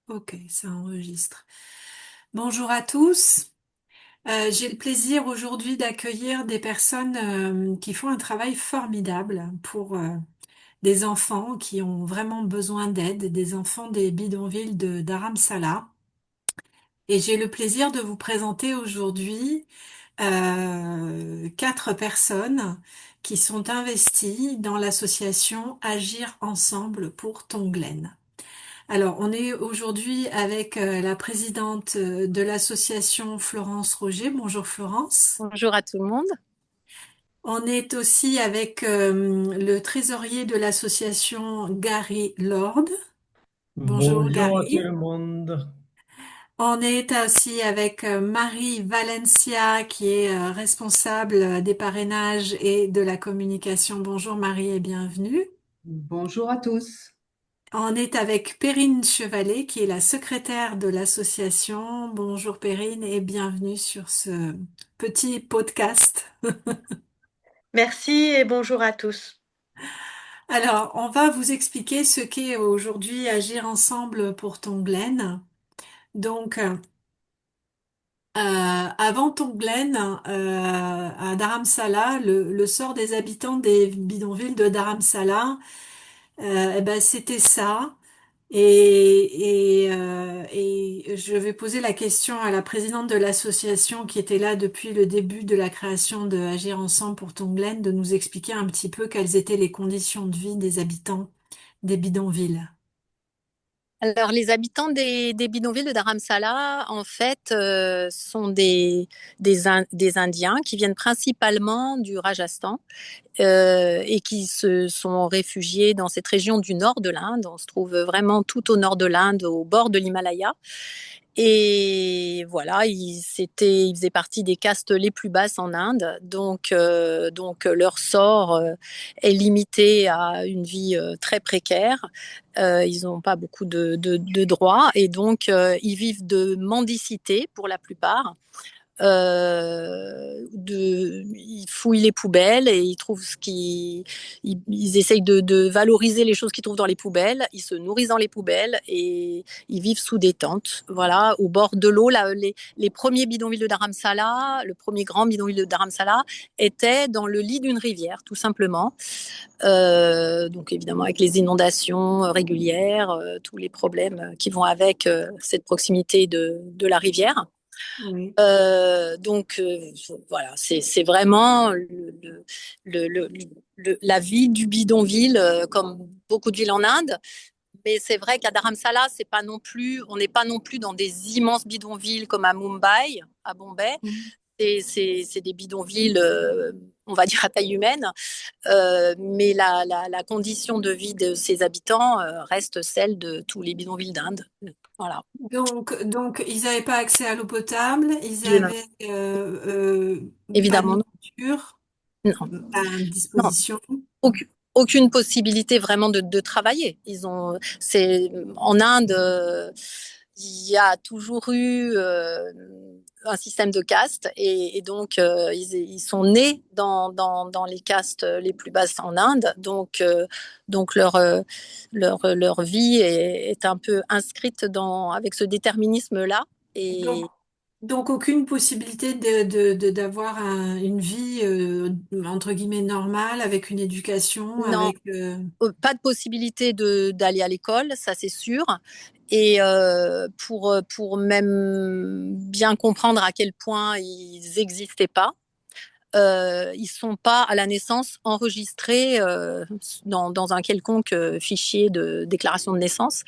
Ok, ça enregistre. Bonjour à tous. J'ai le plaisir aujourd'hui d'accueillir des personnes qui font un travail formidable pour des enfants qui ont vraiment besoin d'aide, des enfants des bidonvilles de Dharamsala. Et j'ai le plaisir de vous présenter aujourd'hui quatre personnes qui sont investies dans l'association Agir ensemble pour Tonglen. Alors, on est aujourd'hui avec la présidente de l'association Florence Roger. Bonjour Florence. Bonjour à tout le monde. On est aussi avec le trésorier de l'association Gary Lord. Bonjour Bonjour à tout Gary. le monde. On est aussi avec Marie Valencia qui est responsable des parrainages et de la communication. Bonjour Marie et bienvenue. Bonjour à tous. On est avec Perrine Chevalet, qui est la secrétaire de l'association. Bonjour Perrine et bienvenue sur ce petit podcast. Merci et bonjour à tous. Alors, on va vous expliquer ce qu'est aujourd'hui Agir ensemble pour Tonglen. Donc, avant Tonglen, à Dharamsala, le sort des habitants des bidonvilles de Dharamsala, eh ben, c'était ça. Et je vais poser la question à la présidente de l'association qui était là depuis le début de la création de Agir ensemble pour Tonglen de nous expliquer un petit peu quelles étaient les conditions de vie des habitants des bidonvilles. Alors, les habitants des bidonvilles de Dharamsala, en fait, sont des Indiens qui viennent principalement du Rajasthan et qui se sont réfugiés dans cette région du nord de l'Inde. On se trouve vraiment tout au nord de l'Inde, au bord de l'Himalaya. Et voilà, ils faisaient partie des castes les plus basses en Inde, donc leur sort est limité à une vie très précaire. Ils n'ont pas beaucoup de droits et donc ils vivent de mendicité pour la plupart. Ils fouillent les poubelles et ils trouvent ils essayent de valoriser les choses qu'ils trouvent dans les poubelles. Ils se nourrissent dans les poubelles et ils vivent sous des tentes, voilà, au bord de l'eau. Là, les premiers bidonvilles de Dharamsala, le premier grand bidonville de Dharamsala, était dans le lit d'une rivière, tout simplement. Donc évidemment avec les inondations régulières, tous les problèmes qui vont avec cette proximité de la rivière. Oui. Voilà, c'est vraiment le, le- la vie du bidonville, comme beaucoup de villes en Inde. Mais c'est vrai qu'à Dharamsala, c'est pas non plus, on n'est pas non plus dans des immenses bidonvilles comme à Mumbai, à Bombay. C'est des bidonvilles, on va dire à taille humaine, mais la condition de vie de ses habitants reste celle de tous les bidonvilles d'Inde. Voilà. Donc, ils n'avaient pas accès à l'eau potable, ils Je n'ai- avaient pas de Évidemment, nourriture non. à Non, disposition. aucune possibilité vraiment de travailler. C'est en Inde, il y a toujours eu un système de castes et donc ils sont nés dans les castes les plus basses en Inde, donc leur vie est un peu inscrite avec ce déterminisme-là. Donc, Et donc, aucune possibilité d'avoir une vie entre guillemets normale avec une éducation, non, avec pas de possibilité d'aller à l'école, ça c'est sûr. Et pour même bien comprendre à quel point ils n'existaient pas, ils sont pas à la naissance enregistrés dans un quelconque fichier de déclaration de naissance.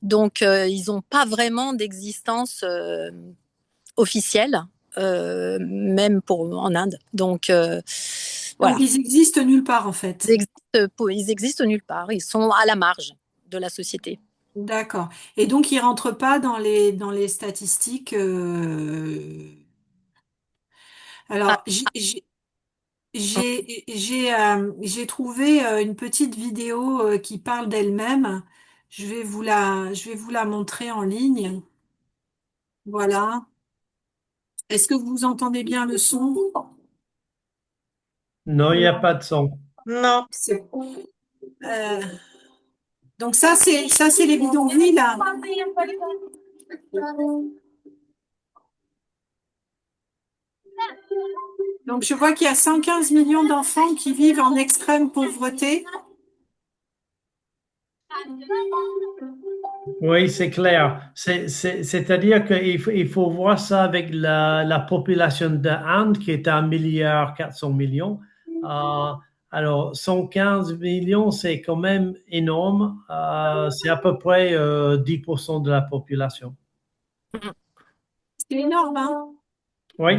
Donc, ils n'ont pas vraiment d'existence officielle, même en Inde. Donc, donc voilà. ils existent nulle part en fait. Ils existent nulle part. Ils sont à la marge de la société. D'accord. Et donc ils rentrent pas dans les statistiques. Ah, Alors j'ai trouvé une petite vidéo qui parle d'elle-même. Je vais vous la montrer en ligne. Voilà. Est-ce que vous entendez bien le son? Non, il n'y a pas de son. non. C'est- euh, Donc ça c'est les bidonvilles là. Donc je vois qu'il y a 115 millions d'enfants qui vivent en extrême pauvreté. Oui, c'est clair. C'est-à-dire qu'il faut voir ça avec la population d'Inde qui est 1,4 milliard. Euh, alors, 115 millions, c'est quand même énorme. C'est à peu près 10% de la population. C'est énorme, hein? Oui.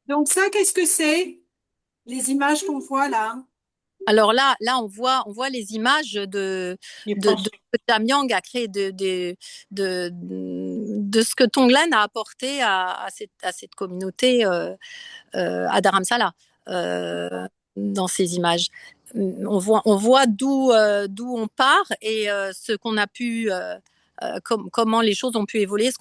Donc ça, qu'est-ce que c'est? Les images qu'on voit là. Alors là, on voit les images de ce que Jamyang a créé, de ce que Tonglen a apporté à cette communauté, à Dharamsala, dans ces images. On voit d'où on part et ce qu'on a pu, comment les choses ont pu évoluer, ce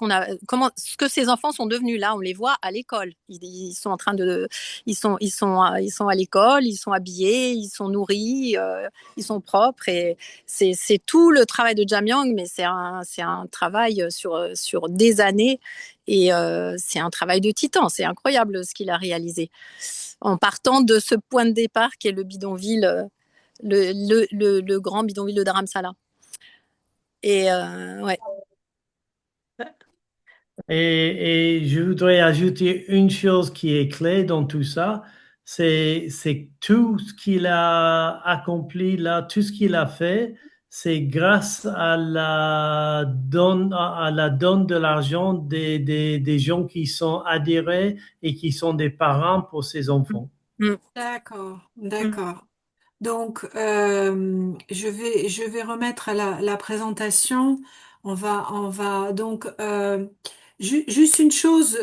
que ces enfants sont devenus. Là, on les voit à l'école. Ils sont en train de, ils sont à l'école, ils sont habillés, ils sont nourris, ils sont propres et c'est tout le travail de Jamyang, mais c'est un travail sur des années et c'est un travail de titan. C'est incroyable ce qu'il a réalisé en partant de ce point de départ qui est le bidonville, le grand bidonville de Dharamsala. Et ouais. Et je voudrais ajouter une chose qui est clé dans tout ça, c'est tout ce qu'il a accompli là, tout ce qu'il a fait, c'est grâce à la donne de l'argent des gens qui sont adhérés et qui sont des parents pour ces enfants. Mm. D'accord, Mm. d'accord. Donc, je vais remettre la présentation. On va donc juste une chose.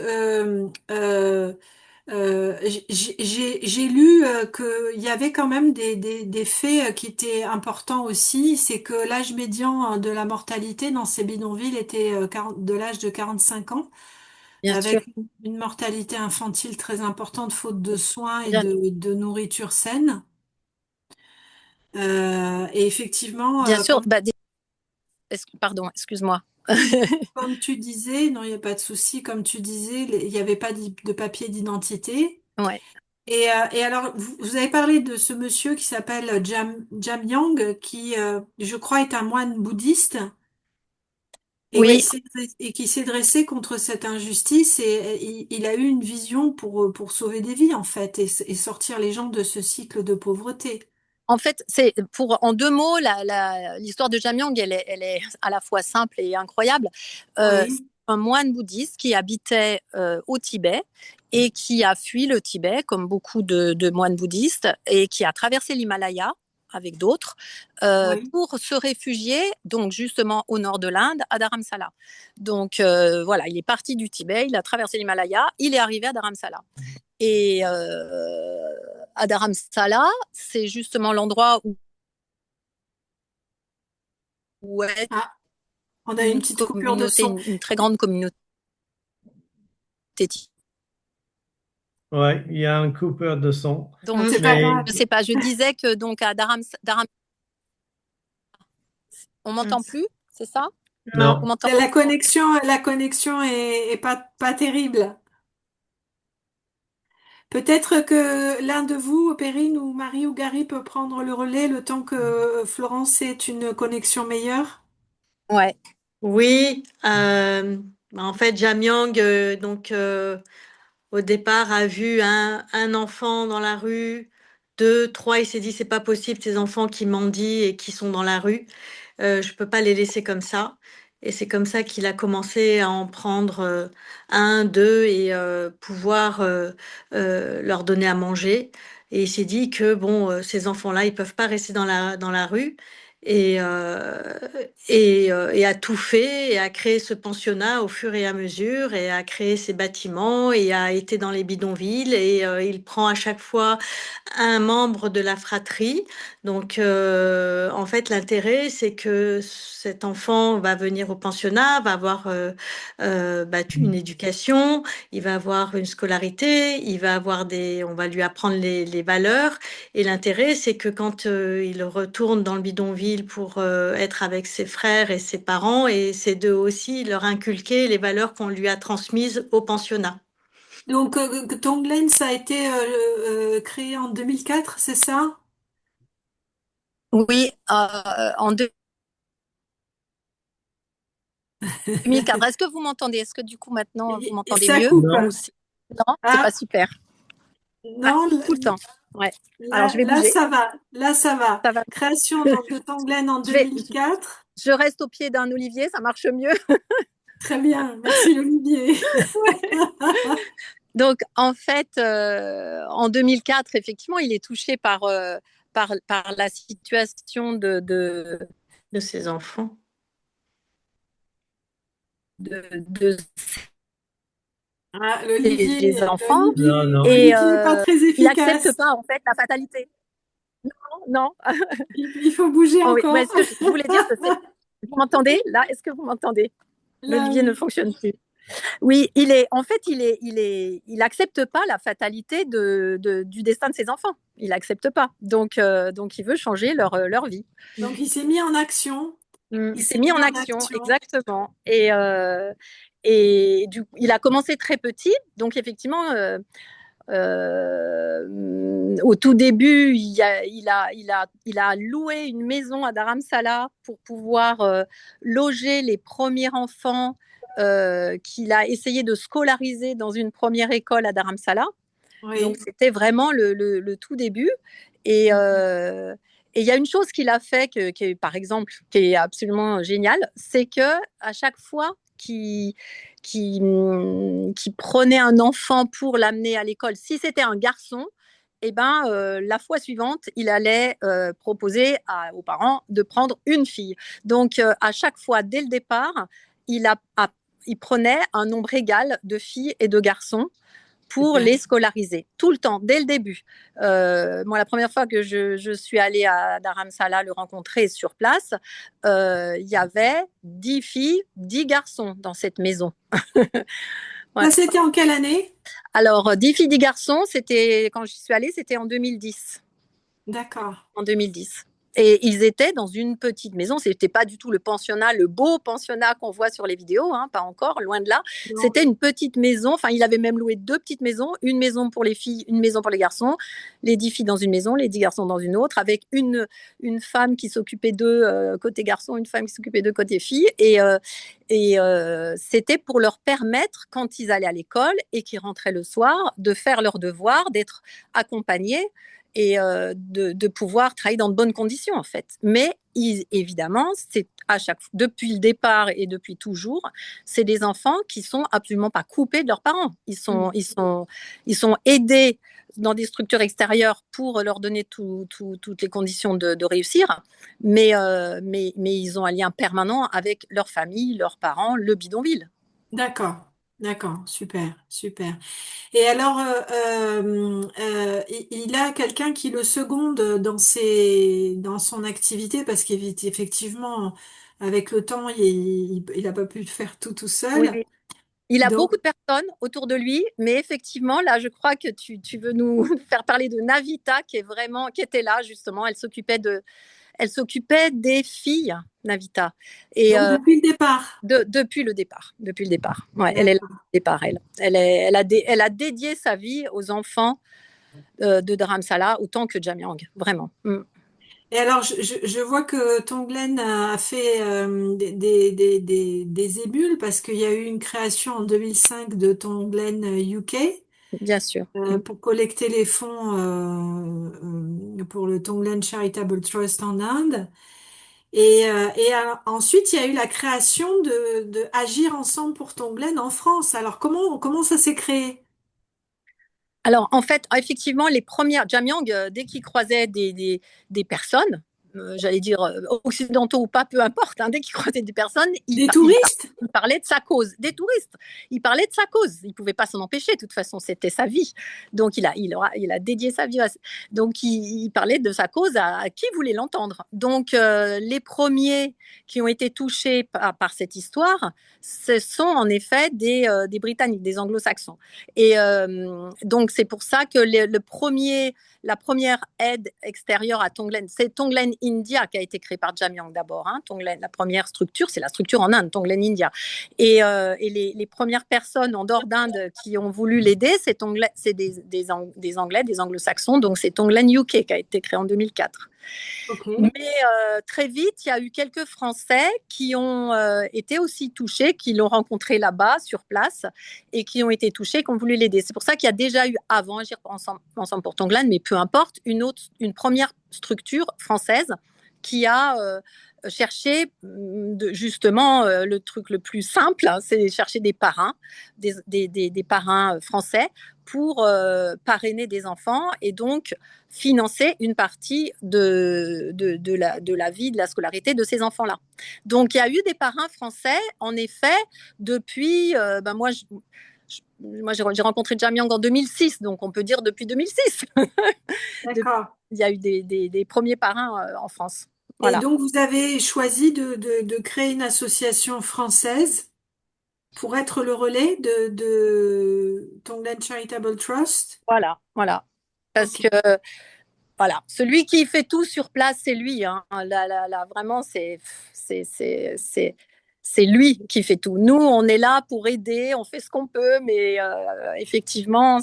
J'ai lu qu'il y avait quand même des faits qui étaient importants aussi. C'est que l'âge médian de la mortalité dans ces bidonvilles était de l'âge de 45 ans, Bien sûr. avec une mortalité infantile très importante faute de soins et Bien, de nourriture saine. Et effectivement, bien sûr. Pardon, excuse-moi. comme tu disais, non, il n'y a pas de souci, comme tu disais, il n'y avait pas de papier d'identité. Ouais. Et alors, vous avez parlé de ce monsieur qui s'appelle Jam Yang, qui, je crois, est un moine bouddhiste Oui, et qui s'est dressé contre cette injustice et il a eu une vision pour sauver des vies, en fait, et sortir les gens de ce cycle de pauvreté. en fait, c'est en 2 mots, l'histoire de Jamyang, elle est à la fois simple et incroyable. C'est Oui, un moine bouddhiste qui habitait au Tibet et qui a fui le Tibet, comme beaucoup de moines bouddhistes, et qui a traversé l'Himalaya avec d'autres oui, pour se réfugier, donc justement au nord de l'Inde, à Dharamsala. Donc voilà, il est parti du Tibet, il a traversé l'Himalaya, il est arrivé à Dharamsala. Et à Dharamsala, c'est justement l'endroit où est ah, on a une une petite coupure de communauté, son. une très grande communauté. Ouais, il y a un coupeur de son, Donc, C'est pas mais grave. je sais pas, je disais que donc à on m'entend plus, c'est ça? Vous non. m'entendez? La connexion est pas terrible. Peut-être que l'un de vous, Perrine ou Marie ou Gary, peut prendre le relais le temps que Florence ait une connexion meilleure. Ouais. Oui, en fait, Jamyang, au départ, a vu un enfant dans la rue, deux, trois, il s'est dit, c'est pas possible, ces enfants qui mendient et qui sont dans la rue, je peux pas les laisser comme ça. Et c'est comme ça qu'il a commencé à en prendre un, deux et pouvoir leur donner à manger. Et il s'est dit que bon, ces enfants-là, ils peuvent pas rester dans la rue et a tout fait et a créé ce pensionnat au fur et à mesure et a créé ces bâtiments et a été dans les bidonvilles et il prend à chaque fois un membre de la fratrie. Donc en fait l'intérêt c'est que cet enfant va venir au pensionnat, va avoir une éducation, il va avoir une scolarité, il va avoir on va lui apprendre les valeurs. Et l'intérêt, c'est que quand il retourne dans le bidonville pour être avec ses frères et ses parents, et c'est de aussi leur inculquer les valeurs qu'on lui a transmises au pensionnat. Donc, Tonglen, ça a été créé en 2004, c'est ça? Oui, en 2004. Est-ce que vous m'entendez? Est-ce que du coup maintenant vous Et m'entendez ça mieux coupe. ou non, c'est pas Ah, super. Ah, non, tout le temps. Ouais. Alors je là, vais là, bouger. ça va. Là, ça va. Ça va. Création donc, de Tonglen en Je vais, 2004. je reste au pied d'un olivier, ça marche mieux. Très bien. Merci, Olivier. Donc en fait, en 2004, effectivement, il est touché par la situation De ses enfants. de Ah, ses enfants Non, non. et L'Olivier n'est pas très il accepte efficace. pas en fait la fatalité. Non. Il faut bouger Oh oui, mais encore. ce que je voulais dire, c'est vous m'entendez là? Est-ce que vous m'entendez? Là, L'olivier ne oui. fonctionne plus. Oui, il accepte pas la fatalité du destin de ses enfants. Il accepte pas. Donc il veut changer leur vie. Donc, il s'est mis en action. Il Il s'est s'est mis mis en en action, action. exactement. Et du coup, il a commencé très petit. Donc effectivement, au tout début, il a loué une maison à Dharamsala pour pouvoir loger les premiers enfants qu'il a essayé de scolariser dans une première école à Dharamsala. Donc, Oui. c'était vraiment le tout début. Et et il y a une chose qu'il a fait, par exemple, qui est absolument géniale, c'est que à chaque fois qu'il prenait un enfant pour l'amener à l'école, si c'était un garçon, eh ben, la fois suivante, il allait proposer aux parents de prendre une fille. Donc, à chaque fois, dès le départ, il, a, a, il prenait un nombre égal de filles et de garçons pour Super. les scolariser, tout le temps, dès le début. Moi, la première fois que je suis allée à Dharamsala le rencontrer sur place, il y avait 10 filles, 10 garçons dans cette maison. Ouais. Ça, c'était en quelle année? Alors, 10 filles, 10 garçons, quand j'y suis allée, c'était en 2010. D'accord. En 2010. Et ils étaient dans une petite maison. C'était pas du tout le pensionnat, le beau pensionnat qu'on voit sur les vidéos, hein, pas encore, loin de là. Non. C'était une petite maison. Enfin, il avait même loué deux petites maisons, une maison pour les filles, une maison pour les garçons. Les 10 filles dans une maison, les 10 garçons dans une autre, avec une femme qui s'occupait d'eux côté garçon, une femme qui s'occupait d'eux côté filles. C'était pour leur permettre, quand ils allaient à l'école et qu'ils rentraient le soir, de faire leurs devoirs, d'être accompagnés et de pouvoir travailler dans de bonnes conditions en fait. Mais évidemment, c'est depuis le départ et depuis toujours, c'est des enfants qui sont absolument pas coupés de leurs parents. Ils sont aidés dans des structures extérieures pour leur donner toutes les conditions de réussir, mais ils ont un lien permanent avec leur famille, leurs parents, le bidonville. D'accord. D'accord. Super. Super. Et alors, il a quelqu'un qui le seconde dans son activité parce qu'effectivement, avec le temps, il n'a pas pu le faire tout Oui. seul. Il a Donc, beaucoup de personnes autour de lui, mais effectivement, là, je crois que tu veux nous faire parler de Navita, qui était là, justement. Elle s'occupait des filles, Navita. Et depuis le départ. depuis le départ. Depuis le départ. Ouais, elle est là D'accord. depuis le départ, elle. Elle a dédié sa vie aux enfants de Dharamsala autant que Jamyang, vraiment. Mm. Et alors, je vois que Tonglen a fait des émules parce qu'il y a eu une création en 2005 de Tonglen UK Bien sûr. Mm. pour collecter les fonds pour le Tonglen Charitable Trust en Inde. Ensuite, il y a eu la création de Agir ensemble pour Tonglen en France. Alors, comment ça s'est créé? Alors, en fait, effectivement, les premières, Jamyang, dès qu'il croisait des personnes, j'allais dire occidentaux ou pas, peu importe, hein, dès qu'il croisait des personnes, Des touristes? il parlait de sa cause, des touristes. Il parlait de sa cause. Il ne pouvait pas s'en empêcher. De toute façon, c'était sa vie. Donc, il a dédié sa vie. Donc, il parlait de sa cause à qui voulait l'entendre. Donc, les premiers qui ont été touchés par cette histoire, ce sont en effet des Britanniques, des Anglo-Saxons. Et donc, c'est pour ça que la première aide extérieure à Tonglen, c'est Tonglen India qui a été créée par Jamyang d'abord. Hein. Tonglen, la première structure, c'est la structure en Inde, Tonglen India. Et les premières personnes en dehors d'Inde qui ont voulu l'aider, c'est des Anglais, des Anglo-Saxons. Donc c'est Tonglen UK qui a été créé en 2004. Okay. Mais très vite, il y a eu quelques Français qui ont été aussi touchés, qui l'ont rencontré là-bas, sur place, et qui ont été touchés, qui ont voulu l'aider. C'est pour ça qu'il y a déjà eu, avant Agir ensemble pour Tonglen, mais peu importe, une première structure française qui a cherché justement le truc le plus simple, hein, c'est chercher des parrains, des parrains français pour parrainer des enfants et donc financer une partie de la vie, de la scolarité de ces enfants-là. Donc, il y a eu des parrains français, en effet, depuis, moi, j'ai rencontré Jamyang en 2006, donc on peut dire depuis 2006. D'accord. Il y a eu des premiers parrains en France. Voilà. Et donc, vous avez choisi de créer une association française pour être le relais de Tonglen Charitable Trust. Voilà. Parce que, voilà, celui qui fait tout sur place, c'est lui. Hein. Là, vraiment, c'est lui qui fait tout. Nous, on est là pour aider, on fait ce qu'on peut, mais effectivement,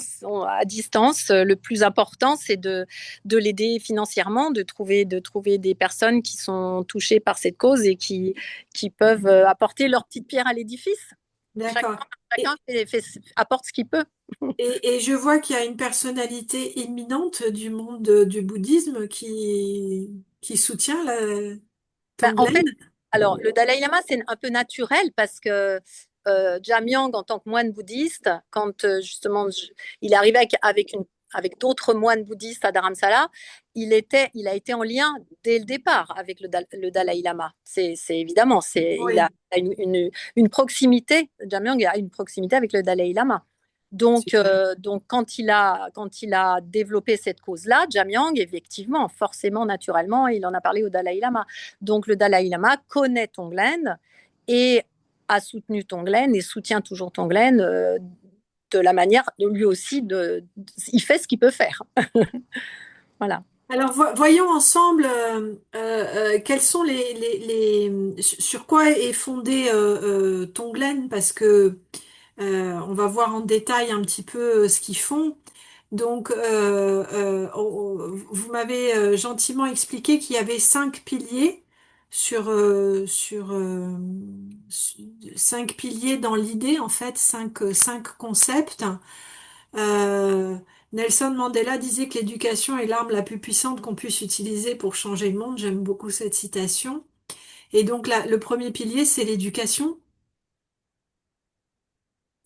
à distance, le plus important, c'est de l'aider financièrement, de trouver des personnes qui sont touchées par cette cause et qui peuvent apporter leur petite pierre à l'édifice. D'accord. Chacun apporte ce qu'il peut. Et je vois qu'il y a une personnalité éminente du monde du bouddhisme qui soutient Tonglen. En fait, alors, le Dalai Lama, c'est un peu naturel parce que Jamyang, en tant que moine bouddhiste, quand justement il est arrivé avec d'autres moines bouddhistes à Dharamsala, il a été en lien dès le départ avec le Dalai Lama. C'est évidemment, Oui. il a une proximité, Jamyang a une proximité avec le Dalai Lama. Donc quand il a développé cette cause-là, Jamyang, effectivement, forcément, naturellement, il en a parlé au Dalai Lama. Donc le Dalai Lama connaît Tonglen et a soutenu Tonglen et soutient toujours Tonglen de la manière, lui aussi, il fait ce qu'il peut faire. Voilà. Alors voyons ensemble quels sont sur quoi est fondé Tonglen, parce que on va voir en détail un petit peu ce qu'ils font. Donc, vous m'avez gentiment expliqué qu'il y avait 5 piliers sur 5 piliers dans l'idée, en fait, cinq concepts. Euh, Nelson Mandela disait que l'éducation est l'arme la plus puissante qu'on puisse utiliser pour changer le monde. J'aime beaucoup cette citation. Et donc, le premier pilier, c'est l'éducation.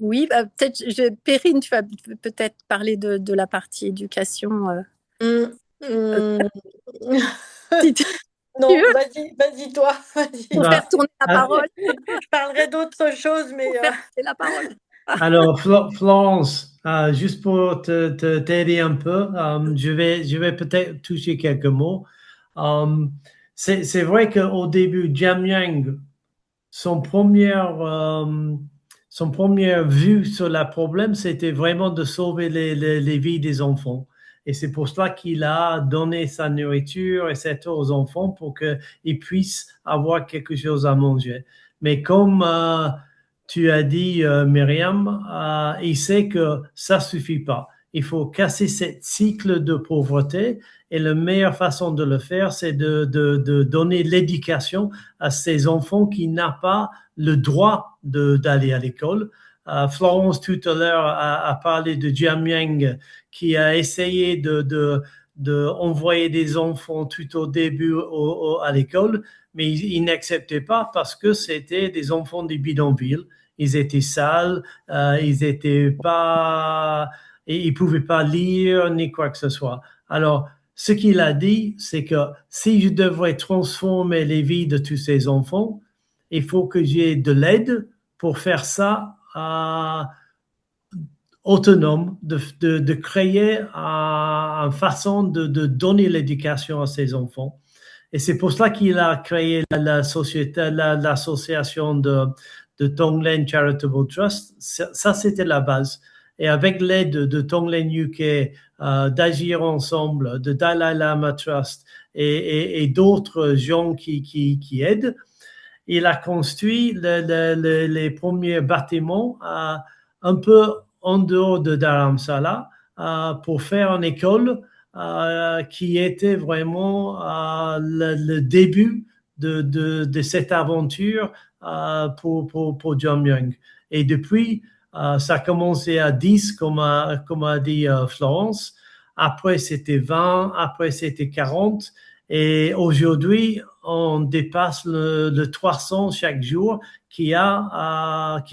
Oui, peut-être, Perrine, tu vas peut-être parler de la partie éducation. Non, vas-y toi. Pour faire tourner la parole. Je parlerai d'autre chose, mais... Pour faire tourner la parole. Alors, Florence, juste pour t'aider un peu, je vais peut-être toucher quelques mots. C'est vrai qu'au début, Jamyang, son première vue sur le problème, c'était vraiment de sauver les vies des enfants. Et c'est pour cela qu'il a donné sa nourriture, etc. aux enfants pour qu'ils puissent avoir quelque chose à manger. Mais comme tu as dit, Myriam, il sait que ça suffit pas. Il faut casser ce cycle de pauvreté et la meilleure façon de le faire, c'est de donner l'éducation à ces enfants qui n'ont pas le droit d'aller à l'école. Florence, tout à l'heure, a parlé de Jamyang qui a essayé de envoyer des enfants tout au début à l'école, mais il n'acceptait pas parce que c'était des enfants des bidonvilles. Ils étaient sales, ils étaient pas, ils pouvaient pas lire ni quoi que ce soit. Alors, ce qu'il a dit, c'est que si je devrais transformer les vies de tous ces enfants, il faut que j'ai de l'aide pour faire ça autonome, de créer une façon de donner l'éducation à ces enfants. Et c'est pour cela qu'il a créé la société, l'association de Tonglen Charitable Trust. Ça, c'était la base. Et avec l'aide de Tonglen UK, d'Agir Ensemble, de Dalai Lama Trust et d'autres gens qui aident, il a construit les premiers bâtiments un peu en dehors de Dharamsala pour faire une école qui était vraiment le début de cette aventure pour John Young. Et depuis, ça a commencé à 10, comme a dit Florence. Après, c'était 20. Après, c'était 40. Et aujourd'hui, on dépasse le 300 chaque jour qui vient à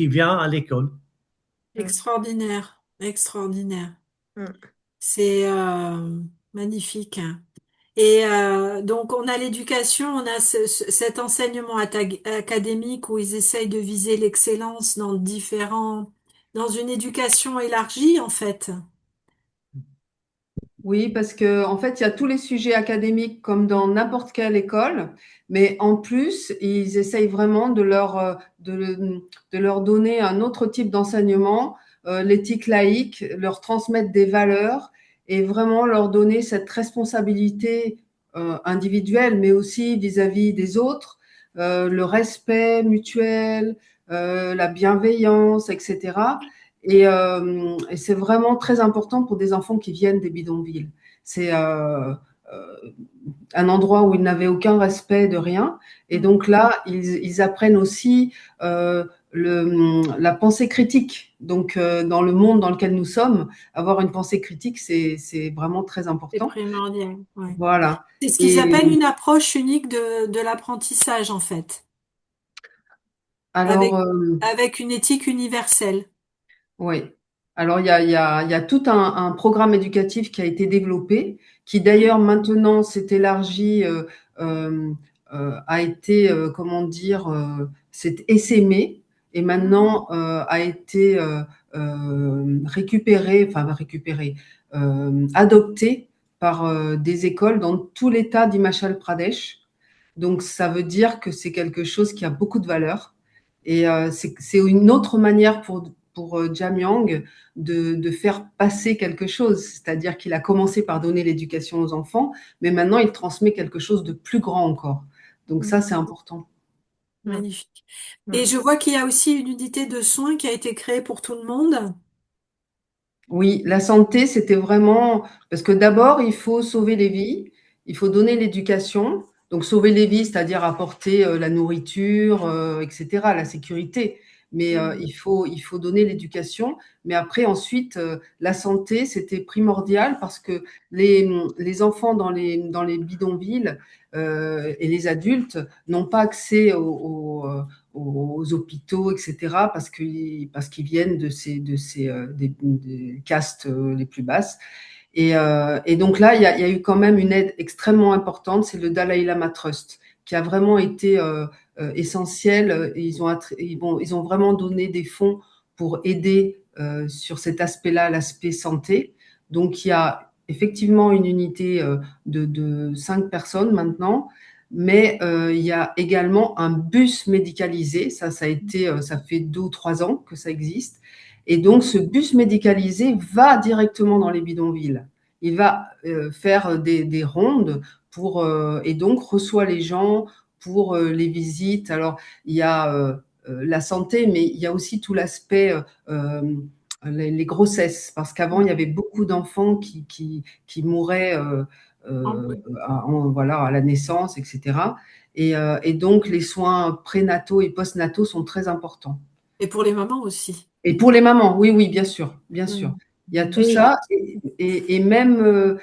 l'école. Extraordinaire, extraordinaire. Mm. C'est magnifique. Et donc, on a l'éducation, on a cet enseignement académique où ils essayent de viser l'excellence dans une éducation élargie, en fait. Oui, parce que en fait, il y a tous les sujets académiques comme dans n'importe quelle école, mais en plus, ils essayent vraiment de leur donner un autre type d'enseignement, l'éthique laïque, leur transmettre des valeurs et vraiment leur donner cette responsabilité individuelle, mais aussi vis-à-vis des autres, le respect mutuel, la bienveillance, etc. Et c'est vraiment très important pour des enfants qui viennent des bidonvilles. C'est un endroit où ils n'avaient aucun respect de rien. Et donc là, ils apprennent aussi la pensée critique. Donc, dans le monde dans lequel nous sommes, avoir une pensée critique, c'est vraiment très C'est important. primordial. Ouais. Voilà. C'est ce qu'ils Et appellent une approche unique de l'apprentissage, en fait, alors, avec, avec une éthique universelle. oui. Alors, il y a tout un programme éducatif qui a été développé, qui d'ailleurs maintenant s'est élargi, euh, a été, comment dire, s'est essaimé et maintenant a été récupéré, adopté par des écoles dans tout l'État d'Himachal Pradesh. Donc, ça veut dire que c'est quelque chose qui a beaucoup de valeur. Et c'est une autre manière pour Jamyang de faire passer quelque chose. C'est-à-dire qu'il a commencé par donner l'éducation aux enfants, mais maintenant il transmet quelque chose de plus grand encore. Donc ça, c'est important. Mm. Magnifique. Et Mm. je vois qu'il y a aussi une unité de soins qui a été créée pour tout le monde. Oui, la santé, c'était vraiment parce que d'abord, il faut sauver les vies, il faut donner l'éducation. Donc, sauver les vies, c'est-à-dire apporter la nourriture, etc., la sécurité. Mais il faut donner l'éducation. Mais après, ensuite, la santé, c'était primordial parce que les enfants dans les bidonvilles et les adultes n'ont pas accès aux hôpitaux, etc., parce qu'ils viennent des castes les plus basses. Et donc là, il y a eu quand même une aide extrêmement importante, c'est le Dalai Lama Trust, qui a vraiment été essentiel. Ils ont vraiment donné des fonds pour aider sur cet aspect-là, l'aspect santé. Donc il y a effectivement une unité de 5 personnes maintenant, mais il y a également un bus médicalisé. Ça fait 2 ou 3 ans que ça existe. Et donc, ce bus médicalisé va directement dans les bidonvilles. Il va faire des rondes et donc reçoit les gens pour les visites. Alors, il y a la santé, mais il y a aussi tout l'aspect les grossesses, parce qu'avant, il y avait beaucoup d'enfants qui mouraient voilà, à la naissance, etc. Et donc, les soins prénataux et postnataux sont très importants. Et pour les mamans aussi. Et pour les mamans, oui, oui, bien sûr, bien sûr. Mm. Il y a tout Oui. ça et même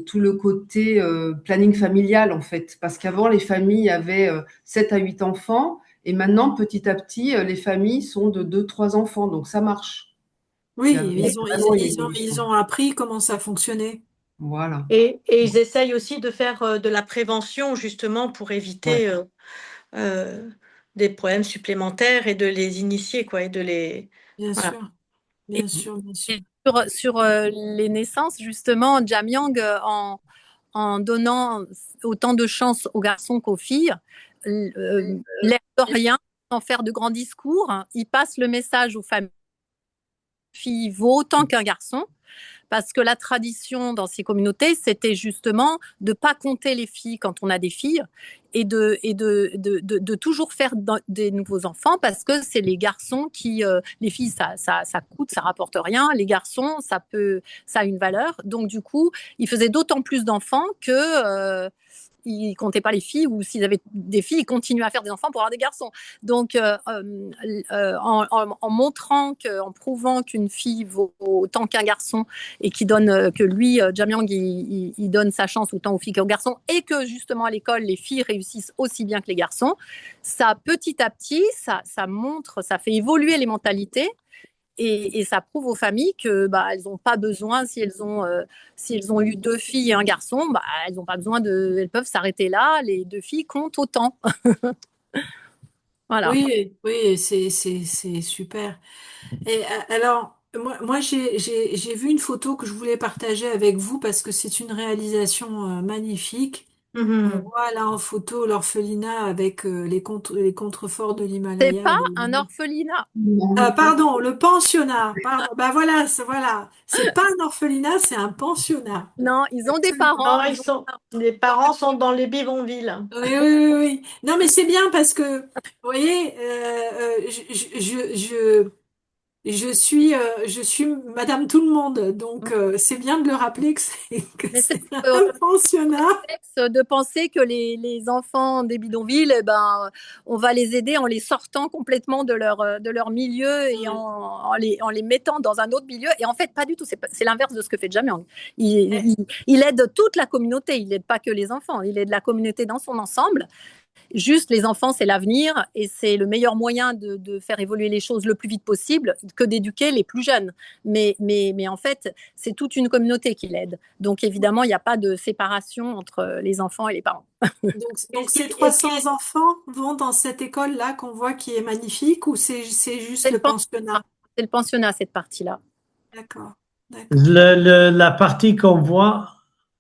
tout le côté planning familial, en fait. Parce qu'avant, les familles avaient 7 à 8 enfants et maintenant, petit à petit, les familles sont de 2, 3 enfants. Donc, ça marche. Oui, Il y a vraiment une évolution. ils ont appris comment ça fonctionnait. Voilà. Et ils essayent aussi de faire de la prévention justement pour Ouais. éviter euh, des problèmes supplémentaires et de les initier, quoi, et de les... Bien Voilà. sûr, bien sûr, bien sûr. Et sur les naissances, justement, Jamyang, en donnant autant de chance aux garçons qu'aux filles, l'air de rien, sans faire de grands discours, hein, il passe le message aux familles. Fille vaut autant qu'un garçon, parce que la tradition dans ces communautés, c'était justement de ne pas compter les filles quand on a des filles et de toujours faire des nouveaux enfants, parce que c'est les garçons qui, les filles, ça coûte, ça rapporte rien. Les garçons, ça a une valeur. Donc du coup, ils faisaient d'autant plus d'enfants que ils comptaient pas les filles, ou s'ils avaient des filles, ils continuaient à faire des enfants pour avoir des garçons. Donc, en montrant, en prouvant qu'une fille vaut autant qu'un garçon, et qui donne que lui, Jamyang, il donne sa chance autant aux filles qu'aux garçons, et que justement à l'école, les filles réussissent aussi bien que les garçons, ça petit à petit, ça montre, ça fait évoluer les mentalités. Et ça prouve aux familles que bah, elles n'ont pas besoin, si elles ont eu 2 filles et un garçon, bah, elles n'ont pas besoin elles peuvent s'arrêter là. Les 2 filles comptent autant. Voilà. Oui, oui, c'est super. Et alors, moi j'ai vu une photo que je voulais partager avec vous parce que c'est une réalisation magnifique. On Mhm. voit là en photo l'orphelinat avec les contreforts de C'est l'Himalaya. pas un orphelinat. Pardon, le pensionnat. Pardon. Ben voilà, voilà. C'est pas un orphelinat, c'est un pensionnat. Non, ils ont des Absolument. parents. Non, les parents sont dans les bidonvilles. Oui, oui, oui, oui. Non, mais c'est bien parce que, vous voyez, je suis Madame Tout le Monde, donc c'est bien de le rappeler que que Mais c'est c'est un euh, pensionnat. de penser que les enfants des bidonvilles, eh ben, on va les aider en les sortant complètement de leur milieu, et Ouais. en les mettant dans un autre milieu. Et en fait, pas du tout. C'est l'inverse de ce que fait Jamyang. Il aide toute la communauté. Il aide pas que les enfants. Il aide la communauté dans son ensemble. Juste, les enfants, c'est l'avenir, et c'est le meilleur moyen de faire évoluer les choses le plus vite possible que d'éduquer les plus jeunes. Mais en fait, c'est toute une communauté qui l'aide. Donc évidemment, il n'y a pas de séparation entre les enfants et les parents. Donc ces Et ce qui 300 enfants vont dans cette école-là qu'on voit qui est magnifique ou c'est juste C'est le le pensionnat, pensionnat? c'est le pensionnat, cette partie-là. D'accord, d'accord. La partie qu'on voit,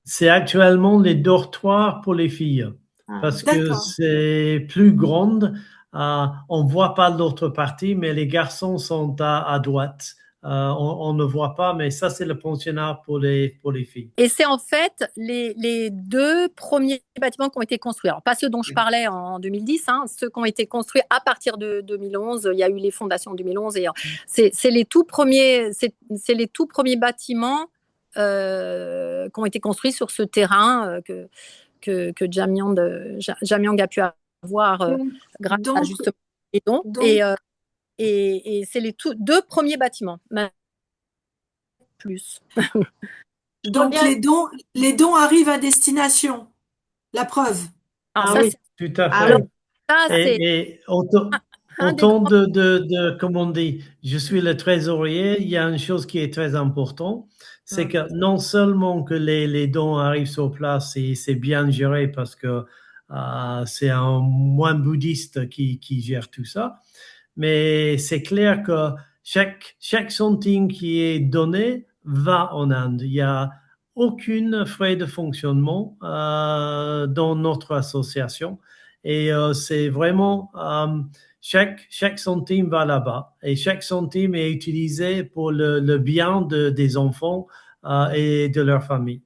c'est actuellement les dortoirs pour les filles, Ah. parce que D'accord. c'est plus grande. On ne voit pas l'autre partie, mais les garçons sont à droite. On ne voit pas, mais ça, c'est le pensionnat pour les filles. Et c'est en fait les 2 premiers bâtiments qui ont été construits. Alors, pas ceux dont je parlais en 2010, hein, ceux qui ont été construits à partir de 2011. Il y a eu les fondations en 2011. Et c'est les tout premiers, c'est les tout premiers bâtiments qui ont été construits sur ce terrain que Jamyang a pu avoir Donc, grâce à donc, justement les dons. donc, Et c'est les 2 premiers bâtiments, même plus. donc les dons arrivent à destination. La preuve. Alors Ah ça, oui. c'est Tout à Ah fait. oui. ça, c'est Et un des autant grands. comme on dit, je suis le trésorier, il y a une chose qui est très importante, c'est que non seulement que les dons arrivent sur place et c'est bien géré parce que c'est un moine bouddhiste qui gère tout ça, mais c'est clair que chaque centime qui est donné va en Inde. Il n'y a aucune frais de fonctionnement dans notre association. Et c'est vraiment, chaque centime va là-bas. Et chaque centime est utilisé pour le bien des enfants et de leur famille.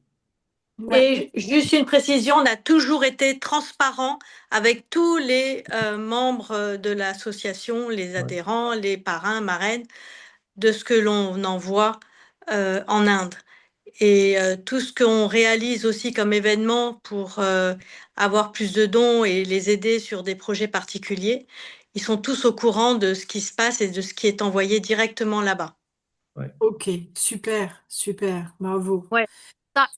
Ouais. Et juste une précision, on a toujours été transparent avec tous les membres de l'association, les Ouais. adhérents, les parrains, marraines, de ce que l'on envoie en Inde. Et tout ce qu'on réalise aussi comme événement pour avoir plus de dons et les aider sur des projets particuliers, ils sont tous au courant de ce qui se passe et de ce qui est envoyé directement là-bas. Ouais. Ok, super, super, bravo. Ouais. Ça,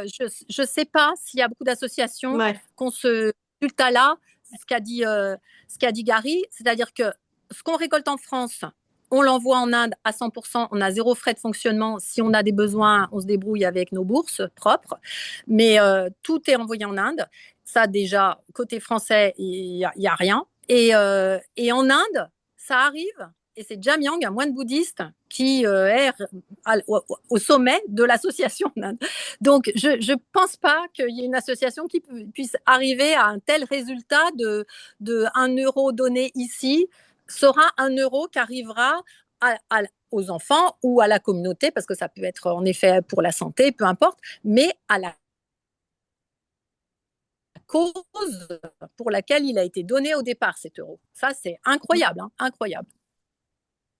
je sais pas s'il y a beaucoup d'associations Ouais. qu'on se résultat là, ce qu'a dit Gary, c'est-à-dire que ce qu'on récolte en France, On l'envoie en Inde à 100%, on a 0 frais de fonctionnement. Si on a des besoins, on se débrouille avec nos bourses propres. Mais tout est envoyé en Inde. Ça, déjà, côté français, il y a rien. Et en Inde, ça arrive, et c'est Jamyang, un moine bouddhiste, qui est au sommet de l'association en Inde. Donc, je ne pense pas qu'il y ait une association qui puisse arriver à un tel résultat de 1 € donné ici sera 1 € qui arrivera aux enfants ou à la communauté, parce que ça peut être en effet pour la santé, peu importe, mais à la cause pour laquelle il a été donné au départ, cet euro. Ça, c'est incroyable, hein, incroyable.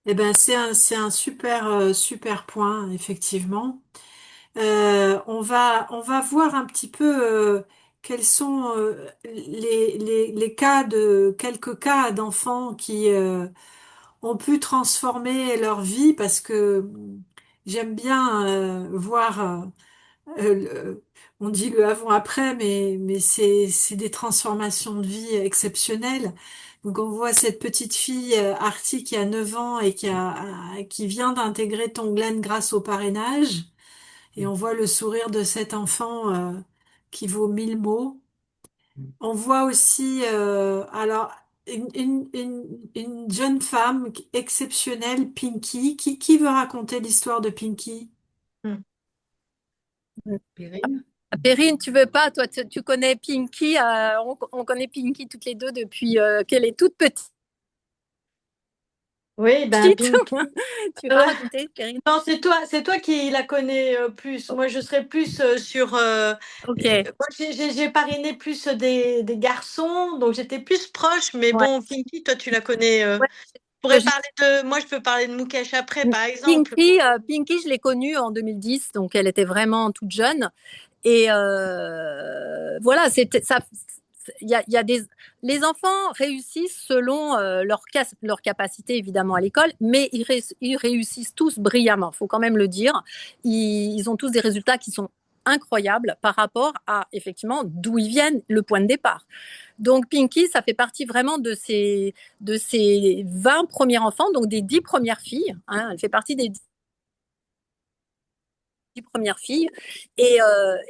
Eh ben, c'est un super, super point, effectivement. On va voir un petit peu quels sont les cas quelques cas d'enfants qui ont pu transformer leur vie parce que j'aime bien voir on dit le avant-après, mais c'est des transformations de vie exceptionnelles. Donc on voit cette petite fille Artie qui a 9 ans et qui vient d'intégrer Tonglen grâce au parrainage. Et on voit le sourire de cet enfant qui vaut 1000 mots. On voit aussi alors une jeune femme exceptionnelle, Pinky. Qui veut raconter l'histoire de Pinky? Perrine. Perrine, tu veux pas, toi, tu connais Pinky, on connaît Pinky toutes les deux depuis qu'elle est toute petite. Oui, ben Pink. Tu vas raconter, Perrine? Non, c'est toi qui la connais plus. Moi, je serais plus sur. Ok. Moi, j'ai parrainé plus des garçons, donc j'étais plus proche. Mais Ouais. bon, Pinky, toi, tu la connais. Ouais. Moi, je peux parler de Mukesh après, par exemple. Pinky, je l'ai connue en 2010, donc elle était vraiment toute jeune. Et voilà, c'était ça. Il y a les enfants réussissent selon leur capacité évidemment à l'école, mais ils réussissent tous brillamment. Faut quand même le dire. Ils ont tous des résultats qui sont incroyables par rapport à effectivement d'où ils viennent, le point de départ. Donc Pinky, ça fait partie vraiment de ces 20 premiers enfants, donc des 10 premières filles. Hein, elle fait partie des 10 premières filles et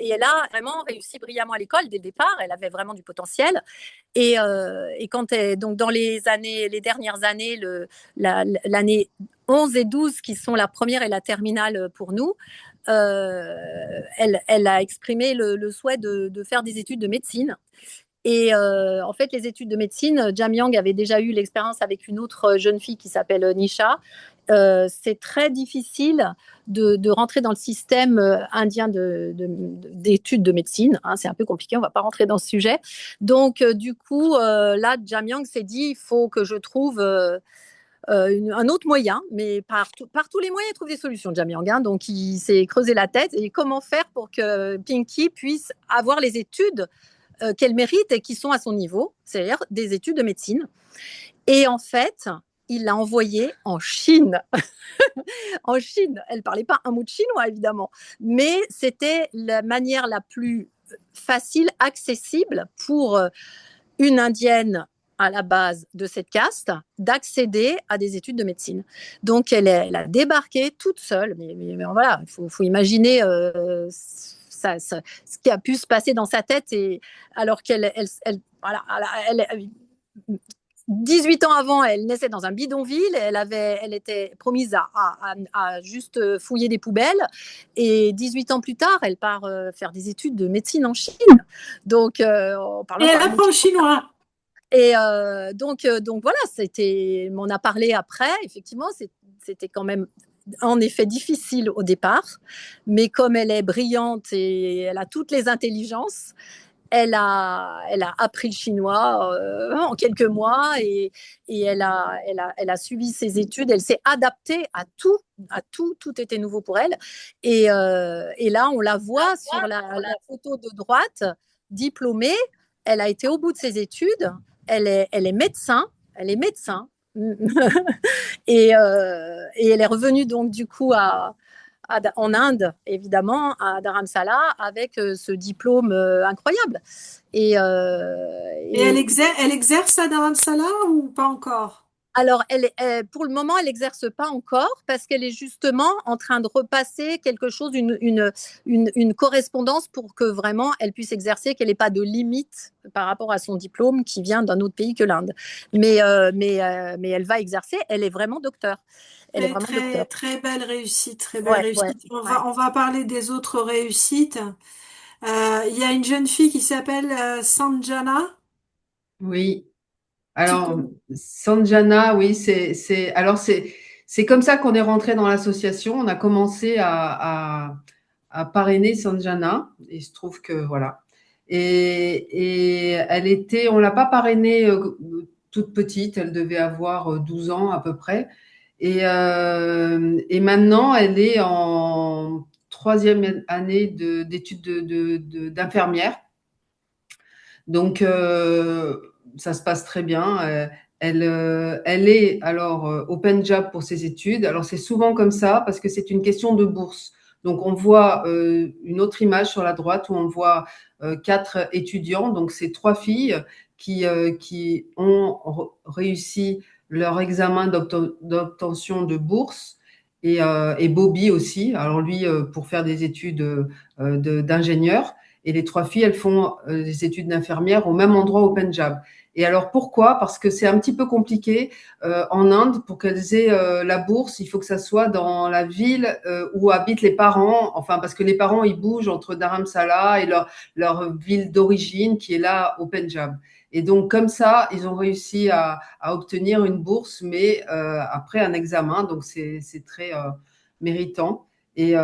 elle a vraiment réussi brillamment à l'école dès le départ. Elle avait vraiment du potentiel. Et quand donc dans les dernières années, l'année 11 et 12 qui sont la première et la terminale pour nous, elle a exprimé le souhait de faire des études de médecine. Et en fait, les études de médecine, Jamyang avait déjà eu l'expérience avec une autre jeune fille qui s'appelle Nisha. C'est très difficile de rentrer dans le système indien d'études de médecine. Hein, c'est un peu compliqué, on ne va pas rentrer dans ce sujet. Donc, du coup, là, Jamyang s'est dit, il faut que je trouve un autre moyen, mais par tous les moyens, il trouve des solutions, Jamyang. Hein, donc, il s'est creusé la tête et comment faire pour que Pinky puisse avoir les études qu'elle mérite et qui sont à son niveau, c'est-à-dire des études de médecine. Et en fait, il l'a envoyée en Chine. En Chine, elle ne parlait pas un mot de chinois, évidemment, mais c'était la manière la plus facile, accessible pour une Indienne à la base de cette caste d'accéder à des études de médecine. Donc, elle a débarqué toute seule, mais voilà, il faut imaginer ce qui a pu se passer dans sa tête, et alors voilà, 18 ans avant, elle naissait dans un bidonville. Elle était promise à juste fouiller des poubelles. Et 18 ans plus tard, elle part faire des études de médecine en Chine. Donc, en Et parlant elle pas un mot de apprend le chinois. chinois. Et donc voilà, on en a parlé après. Effectivement, c'était quand même en effet difficile au départ, mais comme elle est brillante et elle a toutes les intelligences, elle a appris le chinois en quelques mois et elle a suivi ses études. Elle s'est adaptée à tout, tout était nouveau pour elle. Et là, on la voit sur la photo de droite, diplômée. Elle a été au bout de ses études. Elle est médecin. Elle est médecin. et elle est revenue donc du coup en Inde, évidemment, à Dharamsala, avec ce diplôme incroyable. Et elle exerce à Dharamsala ou pas encore? Alors, pour le moment, elle n'exerce pas encore parce qu'elle est justement en train de repasser quelque chose, une correspondance pour que vraiment elle puisse exercer, qu'elle n'ait pas de limite par rapport à son diplôme qui vient d'un autre pays que l'Inde. Mais elle va exercer, elle est vraiment docteur. Elle est Très, vraiment très, docteur. très belle réussite, très belle Ouais, ouais, réussite. ouais. On va parler des autres réussites. Il y a une jeune fille qui s'appelle Sanjana, Oui. tu Alors, connais. Sanjana, oui, alors c'est comme ça qu'on est rentré dans l'association. On a commencé à parrainer Sanjana. Il se trouve que voilà. Et on l'a pas parrainée toute petite. Elle devait avoir 12 ans à peu près. Et maintenant, elle est en troisième année d'études d'infirmière. Donc, ça se passe très bien. Elle est alors au Pendjab pour ses études. Alors, c'est souvent comme ça parce que c'est une question de bourse. Donc, on voit une autre image sur la droite où on voit quatre étudiants. Donc, c'est trois filles qui ont réussi leur examen d'obtention de bourse et Bobby aussi. Alors, lui, pour faire des études d'ingénieur. Et les trois filles, elles font des études d'infirmière au même endroit au Pendjab. Et alors pourquoi? Parce que c'est un petit peu compliqué en Inde pour qu'elles aient la bourse. Il faut que ça soit dans la ville où habitent les parents. Enfin, parce que les parents ils bougent entre Dharamsala et leur ville d'origine qui est là au Pendjab. Et donc comme ça, ils ont réussi à obtenir une bourse, mais après un examen. Donc c'est très méritant. Et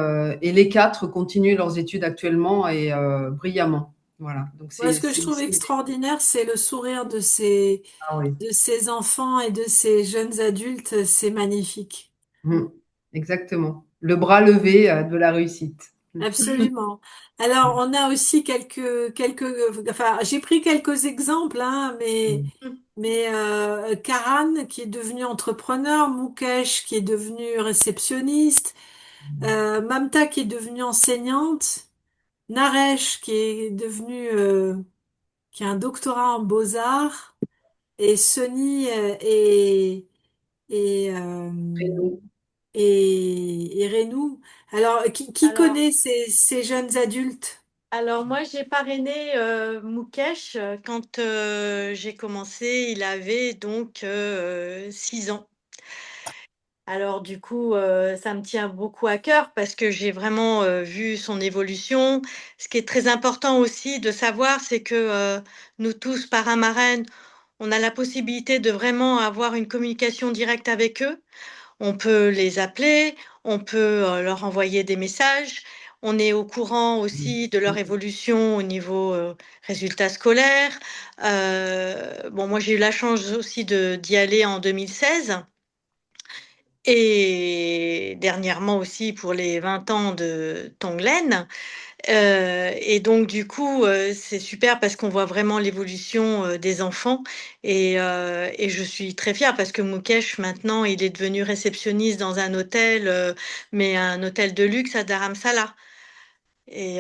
les quatre continuent leurs études actuellement et brillamment. Voilà. Donc Moi, ce que je trouve extraordinaire, c'est le sourire ah oui. de ces enfants et de ces jeunes adultes. C'est magnifique. Mm. Exactement. Le bras levé de la réussite. Absolument. Alors, on a aussi enfin, j'ai pris quelques exemples, hein, Mm. mais Karan qui est devenu entrepreneur, Mukesh qui est devenu réceptionniste, Mamta qui est devenue enseignante, Naresh qui a un doctorat en beaux-arts, et Sony et, et Renou. Alors, qui Alors, connaît ces jeunes adultes? alors moi, j'ai parrainé Mukesh quand j'ai commencé. Il avait donc 6 ans. Alors du coup, ça me tient beaucoup à cœur parce que j'ai vraiment vu son évolution. Ce qui est très important aussi de savoir, c'est que nous tous, parrains-marraines, on a la possibilité de vraiment avoir une communication directe avec eux. On peut les appeler, on peut leur envoyer des messages. On est au courant aussi de leur évolution au niveau résultats scolaires. Bon, moi, j'ai eu la chance aussi d'y aller en 2016 et dernièrement aussi pour les 20 ans de Tonglen. Et donc du coup, c'est super parce qu'on voit vraiment l'évolution, des enfants et je suis très fière parce que Mukesh maintenant, il est devenu réceptionniste dans un hôtel, mais un hôtel de luxe à Dharamsala et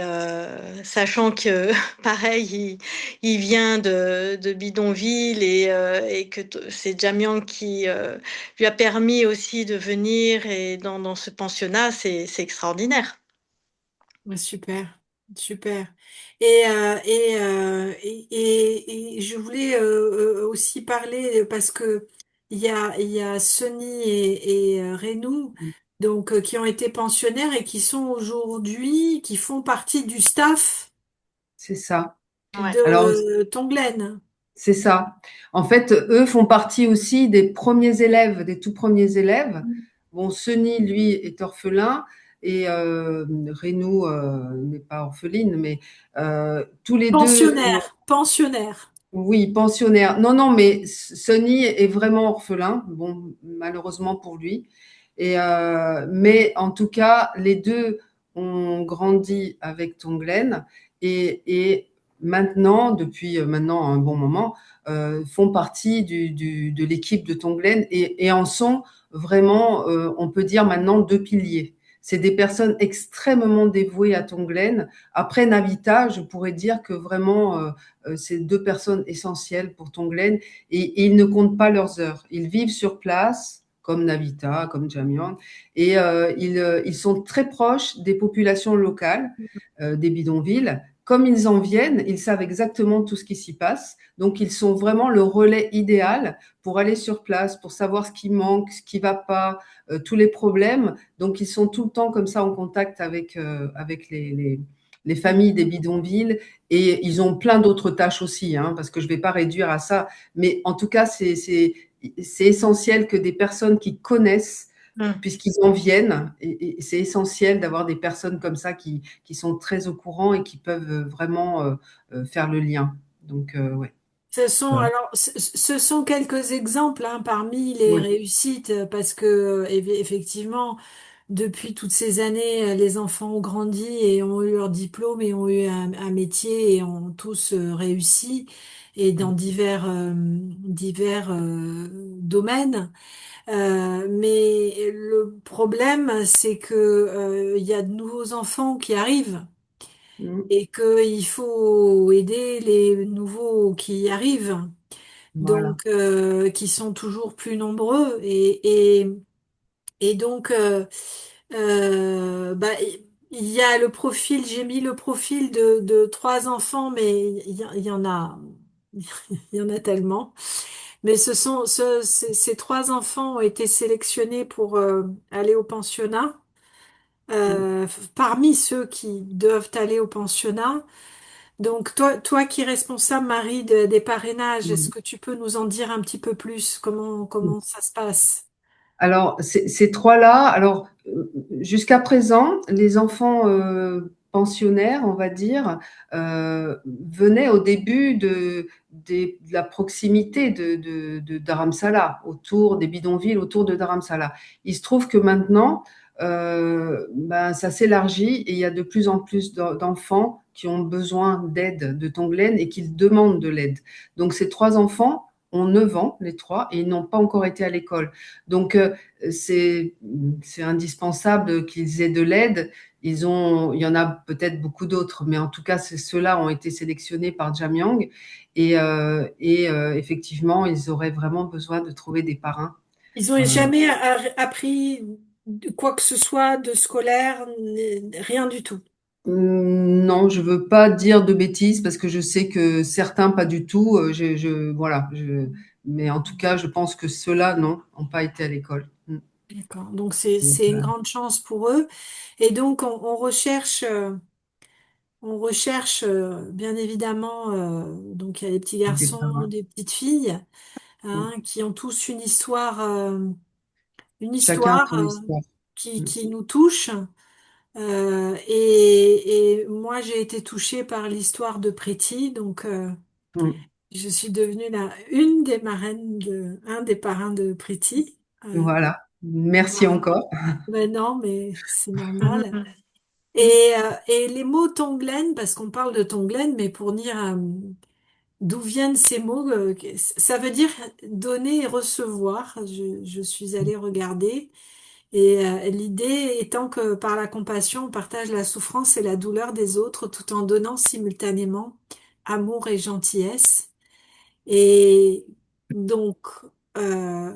sachant que pareil, il vient de bidonville et que c'est Jamyang qui, lui a permis aussi de venir et dans ce pensionnat, c'est extraordinaire. Ouais, super, super. Et je voulais aussi parler parce que il y a Sony et Renou donc qui ont été pensionnaires et qui sont aujourd'hui qui font partie du staff C'est ça. Ouais. Alors, de Tonglen. c'est ça. En fait, eux font partie aussi des premiers élèves, des tout premiers élèves. Bon, Seni, lui, est orphelin et Renou n'est pas orpheline, mais tous les deux Pensionnaires, pensionnaires. oui, pensionnaire. Non, non, mais Sonny est vraiment orphelin. Bon, malheureusement pour lui. Mais en tout cas, les deux ont grandi avec Tonglen et maintenant, depuis maintenant un bon moment, font partie de l'équipe de Tonglen et en sont vraiment, on peut dire maintenant, deux piliers. C'est des personnes extrêmement dévouées à Tonglen. Après Navita, je pourrais dire que vraiment, c'est 2 personnes essentielles pour Tonglen et ils ne comptent pas leurs heures. Ils vivent sur place, comme Navita, comme Jamion, et ils sont très proches des populations locales, des bidonvilles. Comme ils en viennent, ils savent exactement tout ce qui s'y passe. Donc, ils sont vraiment le relais idéal pour aller sur place, pour savoir ce qui manque, ce qui va pas, tous les problèmes. Donc, ils sont tout le temps comme ça en contact avec les familles des bidonvilles et ils ont plein d'autres tâches aussi, hein, parce que je vais pas réduire à ça. Mais en tout cas, c'est essentiel que des personnes qui connaissent, puisqu'ils en viennent, et c'est essentiel d'avoir des personnes comme ça qui sont très au courant et qui peuvent vraiment faire le lien. Donc, ouais. Ouais. Ce sont quelques exemples hein, parmi les Oui. réussites, parce que effectivement, depuis toutes ces années, les enfants ont grandi et ont eu leur diplôme et ont eu un métier et ont tous réussi et dans divers domaines. Mais le problème, c'est que il y a de nouveaux enfants qui arrivent Mm. et qu'il faut aider les nouveaux qui arrivent, Voilà. donc qui sont toujours plus nombreux et donc bah, il y a le profil, j'ai mis le profil de 3 enfants, mais il y en a il y en a tellement. Mais ces 3 enfants ont été sélectionnés pour aller au pensionnat. Mm. Parmi ceux qui doivent aller au pensionnat. Donc toi qui es responsable, Marie, des parrainages, est-ce Mm. que tu peux nous en dire un petit peu plus? Mm. Comment ça se passe? Alors, ces trois-là, alors jusqu'à présent, les enfants pensionnaires, on va dire, venaient au début de la proximité de Dharamsala, autour des bidonvilles, autour de Dharamsala. Il se trouve que maintenant, ben, ça s'élargit et il y a de plus en plus d'enfants qui ont besoin d'aide de Tonglen et qui demandent de l'aide. Donc, ces 3 enfants ont 9 ans, les 3, et ils n'ont pas encore été à l'école. Donc, c'est indispensable qu'ils aient de l'aide. Il y en a peut-être beaucoup d'autres, mais en tout cas, ceux-là ont été sélectionnés par Jamyang et effectivement, ils auraient vraiment besoin de trouver des parrains. Ils n'ont Euh, jamais appris quoi que ce soit de scolaire, rien du tout. non, je veux pas dire de bêtises parce que je sais que certains pas du tout. Voilà, mais en tout cas, je pense que ceux-là, non, n'ont pas été à l'école. D'accord. Donc Donc, c'est une grande chance pour eux. Et donc on recherche bien évidemment, donc il y a des petits des garçons, parrains. des petites filles, Mm. hein, qui ont tous une Chacun histoire son histoire. Mm. qui nous touche. Et moi, j'ai été touchée par l'histoire de Priti, donc Mm. je suis devenue une des un des parrains de Priti. Euh, Voilà. Merci voilà. encore. Ben non, mais c'est normal. Mhm. Et les mots Tonglen, parce qu'on parle de Tonglen, mais pour dire d'où viennent ces mots, ça veut dire donner et recevoir. Je suis allée regarder. Et l'idée étant que par la compassion, on partage la souffrance et la douleur des autres tout en donnant simultanément amour et gentillesse. Et donc, euh,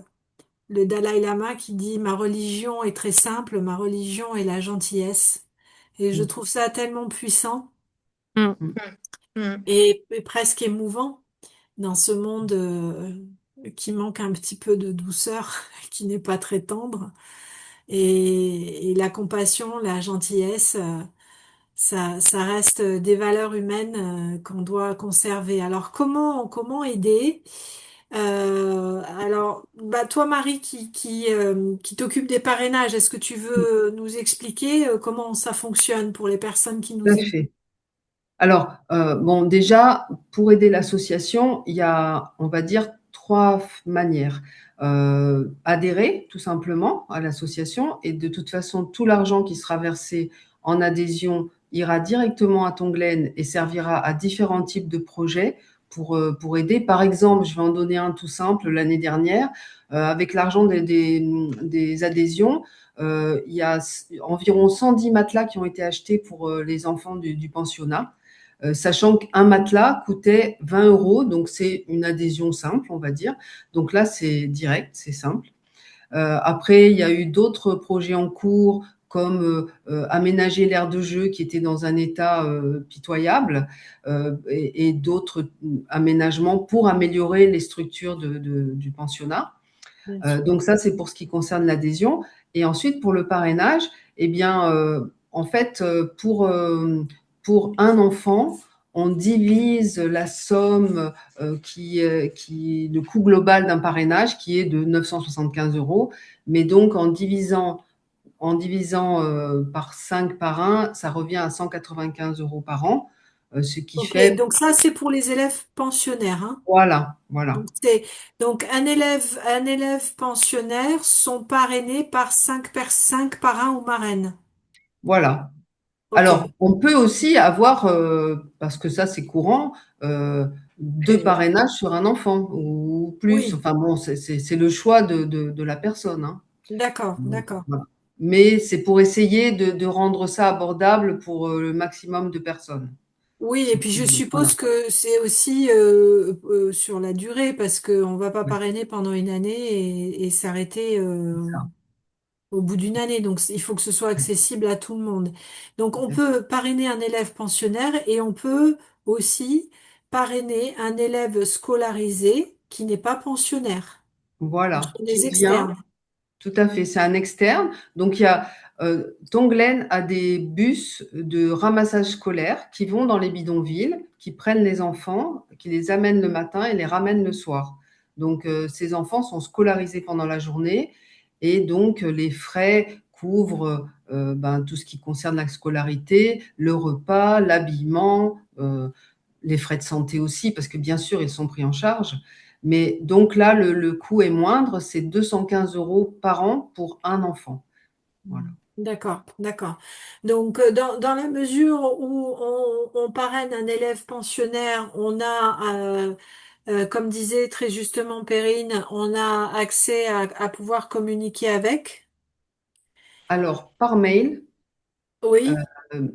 le Dalai Lama qui dit, ma religion est très simple, ma religion est la gentillesse. Et je Mm. trouve ça tellement puissant Mm. Mm. Mhm. et presque émouvant dans ce monde qui manque un petit peu de douceur, qui n'est pas très tendre. Et la compassion, la gentillesse, ça reste des valeurs humaines qu'on doit conserver. Alors comment aider? Alors, bah toi Marie qui t'occupe des parrainages, est-ce que tu veux nous expliquer comment ça fonctionne pour les personnes qui Tout nous à écoutent? fait. Alors, bon, déjà, pour aider l'association, il y a, on va dire, 3 manières. Adhérer, tout simplement, à l'association, et de toute façon, tout l'argent qui sera versé en adhésion ira directement à Tonglen et servira à différents types de projets pour aider. Par exemple, je vais en donner un tout simple, l'année dernière, avec l'argent des adhésions, il y a environ 110 matelas qui ont été achetés pour les enfants du pensionnat, sachant qu'un matelas coûtait 20 euros, donc c'est une adhésion simple, on va dire. Donc là, c'est direct, c'est simple. Après, il y a eu d'autres projets en cours, comme aménager l'aire de jeu qui était dans un état pitoyable, et d'autres aménagements pour améliorer les structures du pensionnat. Bien sûr. Donc ça, c'est pour ce qui concerne l'adhésion. Et ensuite, pour le parrainage, eh bien, en fait, pour un enfant, on divise la somme le coût global d'un parrainage qui est de 975 euros. Mais donc, en divisant par 5 parrains, ça revient à 195 euros par an, ce qui Ok, fait, donc ça c'est pour les élèves pensionnaires, hein. voilà, voilà, Donc un élève pensionnaire sont parrainés par cinq parrains ou marraines. voilà. Ok. Alors, on peut aussi avoir, parce que ça c'est courant, deux parrainages sur un enfant ou plus. Oui, Enfin bon, c'est le choix de la personne, hein. d'accord, d'accord. Voilà. Mais c'est pour essayer de rendre ça abordable pour le maximum de personnes. Oui, et C'est puis je voilà, suppose que c'est aussi sur la durée, parce qu'on ne va pas ouais, parrainer pendant une année et s'arrêter c'est ça. au bout d'une année. Donc il faut que ce soit Ouais, accessible à tout le monde. Donc on tout à fait. peut parrainer un élève pensionnaire et on peut aussi parrainer un élève scolarisé qui n'est pas pensionnaire. Ce Voilà, sont qui des vient. externes. Tout à fait, c'est un externe. Donc, il y a Tonglen a des bus de ramassage scolaire qui vont dans les bidonvilles, qui prennent les enfants, qui les amènent le matin et les ramènent le soir. Donc, ces enfants sont scolarisés pendant la journée et donc les frais couvrent ben, tout ce qui concerne la scolarité, le repas, l'habillement, les frais de santé aussi, parce que bien sûr, ils sont pris en charge. Mais donc là, le coût est moindre, c'est 215 euros par an pour un enfant. Voilà. D'accord, d'accord. Donc, dans la mesure où on parraine un élève pensionnaire, on a, comme disait très justement Perrine, on a accès à pouvoir communiquer avec. Alors, par mail, euh, Oui,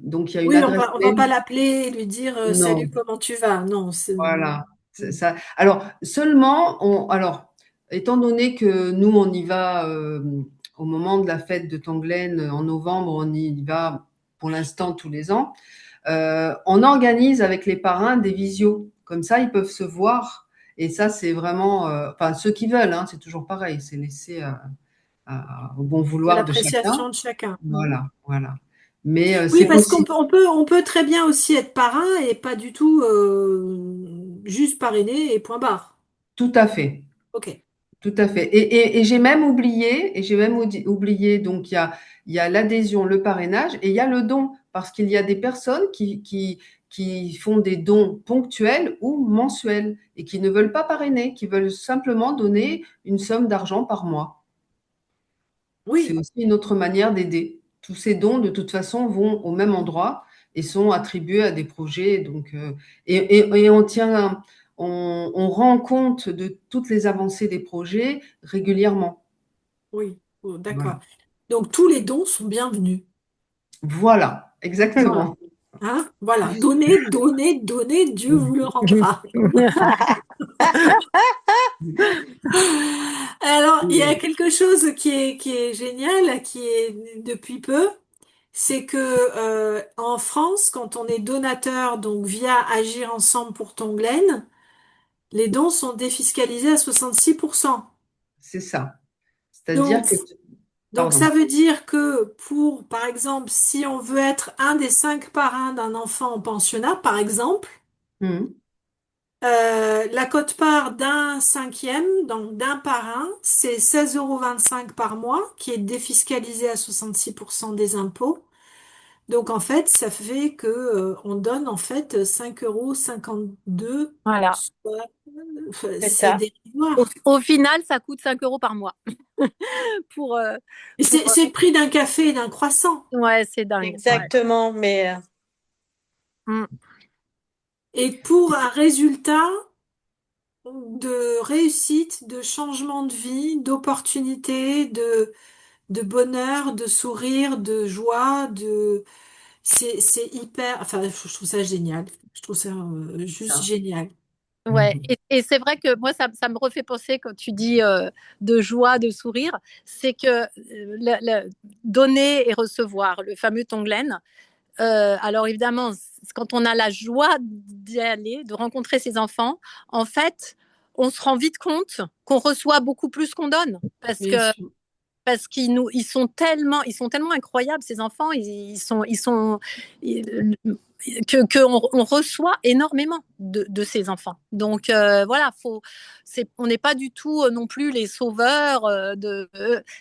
donc il y a une oui, adresse on va pas mail. l'appeler et lui dire Non, salut, comment tu vas? Non, voilà. C'est ça. Alors, seulement, alors, étant donné que nous, on y va au moment de la fête de Tonglen en novembre, on y va pour l'instant tous les ans. On organise avec les parrains des visios. Comme ça, ils peuvent se voir. Et ça, c'est vraiment, enfin, ceux qui veulent, hein, c'est toujours pareil, c'est laissé au bon à vouloir de chacun. l'appréciation de chacun. Mhm. Voilà, voilà. Mais Oui, c'est parce qu'on possible. peut, on peut très bien aussi être parrain et pas du tout juste parrainer et point barre. Tout à fait. Ok. Tout à fait. Et j'ai même oublié, donc il y a l'adhésion, le parrainage et il y a le don, parce qu'il y a des personnes qui font des dons ponctuels ou mensuels et qui ne veulent pas parrainer, qui veulent simplement donner une somme d'argent par mois. C'est Oui, aussi une autre manière d'aider. Tous ces dons, de toute façon, vont au même endroit et sont attribués à des projets. Donc, et on rend compte de toutes les avancées des projets régulièrement. oui. Oh, d'accord. Voilà. Donc tous les dons sont bienvenus. Voilà, Voilà. exactement. Hein? Voilà. Donnez, donnez, donnez, Dieu vous le rendra. Alors, il y a quelque chose qui est génial, qui est depuis peu, c'est que en France, quand on est donateur, donc via Agir ensemble pour Tonglen, les dons sont défiscalisés à 66%. C'est ça. C'est-à-dire Donc, que, donc pardon. ça veut dire que pour, par exemple, si on veut être un des 5 parrains d'un enfant en pensionnat, par exemple, Mhm. la quote-part d'un cinquième, donc d'un parrain, c'est 16,25 € par mois, qui est défiscalisé à 66% des impôts. Donc en fait, ça fait que on donne en fait 5,52 €, Voilà, soit, c'est c'est ça. Au, dérisoire. au final, ça coûte 5 euros par mois pour, Et pour, c'est le prix d'un café et d'un croissant. ouais, c'est dingue. Ouais. Exactement, mais Mm. Et pour un résultat de réussite, de changement de vie, d'opportunité, de bonheur, de sourire, de joie, c'est hyper, enfin, je trouve ça génial. Je trouve ça juste Ça. génial. Ouais, et c'est vrai que moi, ça me refait penser quand tu dis de joie, de sourire, c'est que donner et recevoir, le fameux Tonglen. Alors évidemment, quand on a la joie d'y aller, de rencontrer ses enfants, en fait, on se rend vite compte qu'on reçoit beaucoup plus qu'on donne, Bien sûr. parce ils sont tellement incroyables ces enfants, on reçoit énormément de ces enfants. Donc voilà, on n'est pas du tout non plus les sauveurs